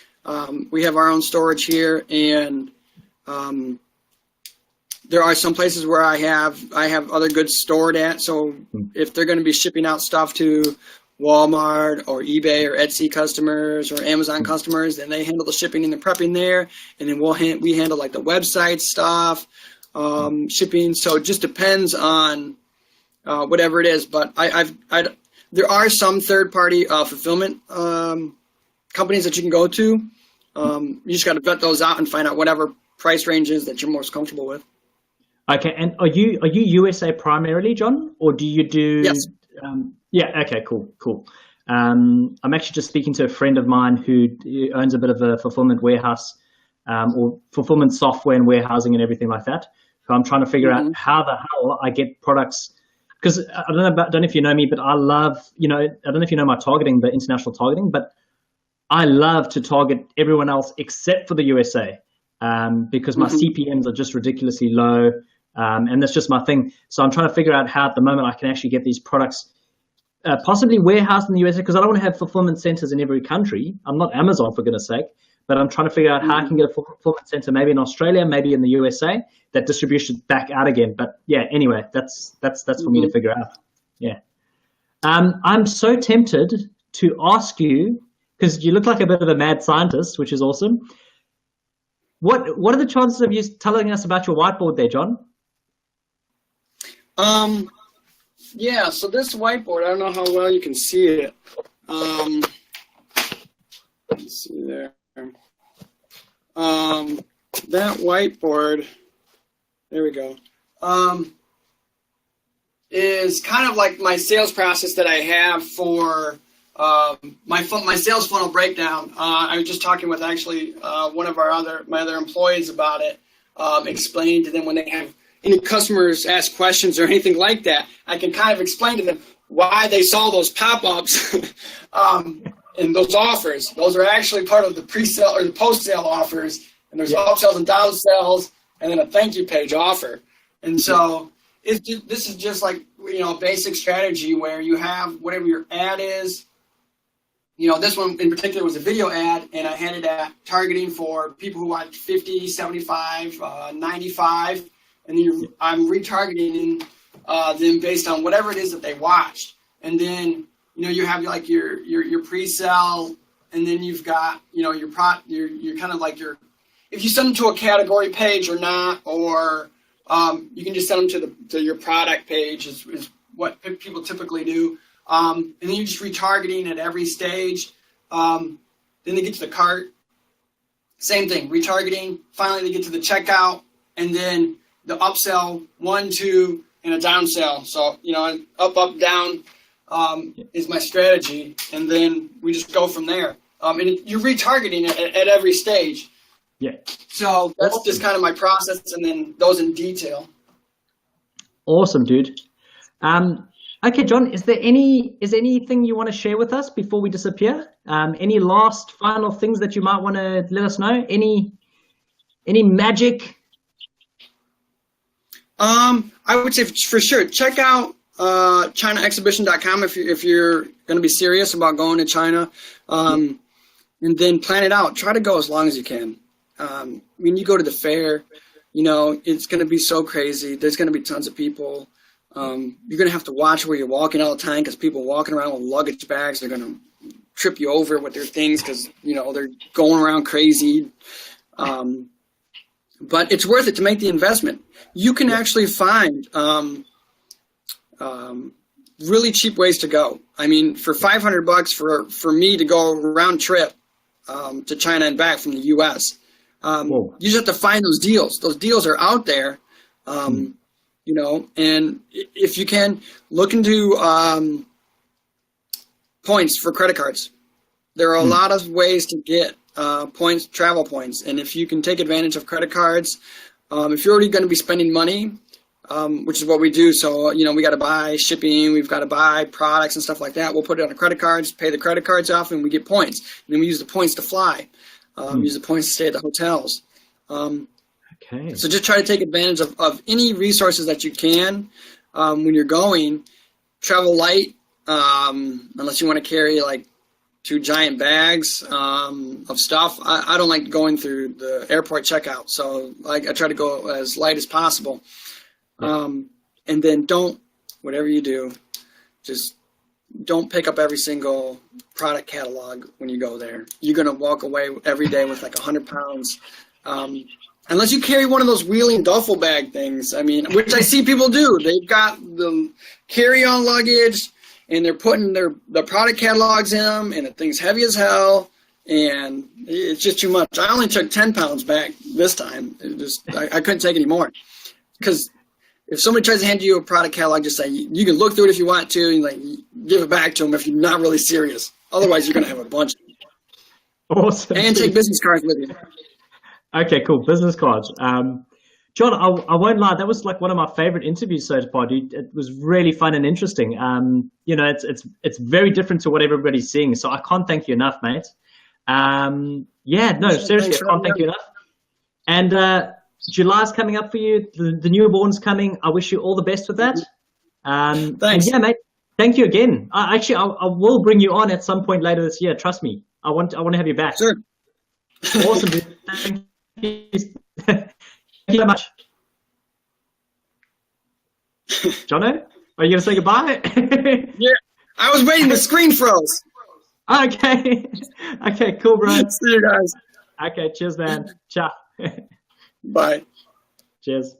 We have our own storage here, and there are some places where I have other goods stored at. So if they're going to be shipping out stuff to Walmart or eBay or Etsy customers or Amazon customers, then they handle the shipping and the prepping there. And then we handle like the website stuff, shipping. So it just depends on whatever it is. But there are some third-party fulfillment companies that you can go to. You just got to vet those out and find out whatever price ranges that you're most comfortable with. Okay, and are you USA primarily, John, or do you do? Yes. Okay, cool. I'm actually just speaking to a friend of mine who owns a bit of a fulfillment warehouse, or fulfillment software and warehousing and everything like that. So I'm trying to figure out how the hell I get products, because I don't know if you know me, but I love, I don't know if you know my targeting, the international targeting, but I love to target everyone else except for the USA, because my CPMs are just ridiculously low, and that's just my thing. So I'm trying to figure out how at the moment I can actually get these products possibly warehoused in the USA, because I don't want to have fulfillment centers in every country. I'm not Amazon, for goodness sake, but I'm trying to figure out how I can get a fulfillment center maybe in Australia, maybe in the USA, that distribution back out again. But yeah, anyway, that's for me to figure out. Yeah. I'm so tempted to ask you, because you look like a bit of a mad scientist, which is awesome. What are the chances of you telling us about your whiteboard there, John? Yeah, so this whiteboard, I don't know how well you can see it. Let's see there. That whiteboard, there we go, is kind of like my sales process that I have for my sales funnel breakdown. I was just talking with actually one of my other employees about it, explaining to them when they have any customers ask questions or anything like that, I can kind of explain to them why they saw those pop-ups and those offers. Those are actually part of the pre-sale or the post-sale offers, and there's upsells and downsells, and then a thank you page offer. And so this is just like, a basic strategy where you have whatever your ad is. This one in particular was a video ad, and I had it at targeting for people who watch 50, 75, 95, and then I'm retargeting them based on whatever it is that they watched. And then, you have like your pre-sale, and then you've got, your kind of like if you send them to a category page or not, or you can just send them to your product page is what people typically do. And then you're just retargeting at every stage. Then they get to the cart. Same thing, retargeting. Finally, they get to the checkout, and then the upsell, 1, 2, and a downsell. So, up, down is my strategy, and then we just go from there. And you're retargeting at every stage. Yeah. So that's just kind of my process, and then those in detail. Awesome, dude. Okay, John, is there anything you want to share with us before we disappear? Any last final things that you might want to let us know? Any magic? I would say for sure, check out ChinaExhibition.com if you're going to be serious about going to China, and then plan it out. Try to go as long as you can. When you go to the fair, it's going to be so crazy. There's going to be tons of people. You're going to have to watch where you're walking all the time, because people walking around with luggage bags, they're going to trip you over with their things because, they're going around crazy. But it's worth it to make the investment. You can actually find really cheap ways to go. I mean, for $500 for me to go round trip to China and back from the U.S., you just have to find those deals. Those deals are out there, and if you can, look into points for credit cards. There are a lot of ways to get points, travel points, and if you can take advantage of credit cards, if you're already going to be spending money, which is what we do, so we got to buy shipping, we've got to buy products and stuff like that. We'll put it on the credit cards, pay the credit cards off, and we get points. And then we use the points to fly, use the points to stay at the hotels. Okay. So just try to take advantage of any resources that you can when you're going. Travel light, unless you want to carry like 2 giant bags of stuff. I don't like going through the airport checkout, so I try to go as light as possible. And then whatever you do, just don't pick up every single product catalog when you go there. You're going to walk away every day with like 100 pounds. Unless you carry one of those wheeling duffel bag things, which I see people do. They've got the carry-on luggage, and they're putting the product catalogs in them, and the thing's heavy as hell, and it's just too much. I only took 10 pounds back this time. I couldn't take any more. Because if somebody tries to hand you a product catalog, just say, you can look through it if you want to, and give it back to them if you're not really serious. Otherwise, you're going to have a bunch. Awesome. And take business cards with you. Okay, cool. Business cards. John, I won't lie. That was like one of my favorite interviews so far, dude. It was really fun and interesting. It's very different to what everybody's seeing. So I can't thank you enough, mate. Yeah, no, seriously, I can't thank you enough. And July's coming up for you. The newborn's coming. I wish you all the best with that. Thanks. And yeah, mate, thank you again. I will bring you on at some point later this year. Trust me. I want to have you back. Sure. Awesome, dude. Thank you. Thank you so much. Jono, are you going to say goodbye? Yeah, I was waiting. The screen froze. Okay. Okay, cool, bro. See you guys. Okay, cheers, man. Ciao. Bye. Cheers.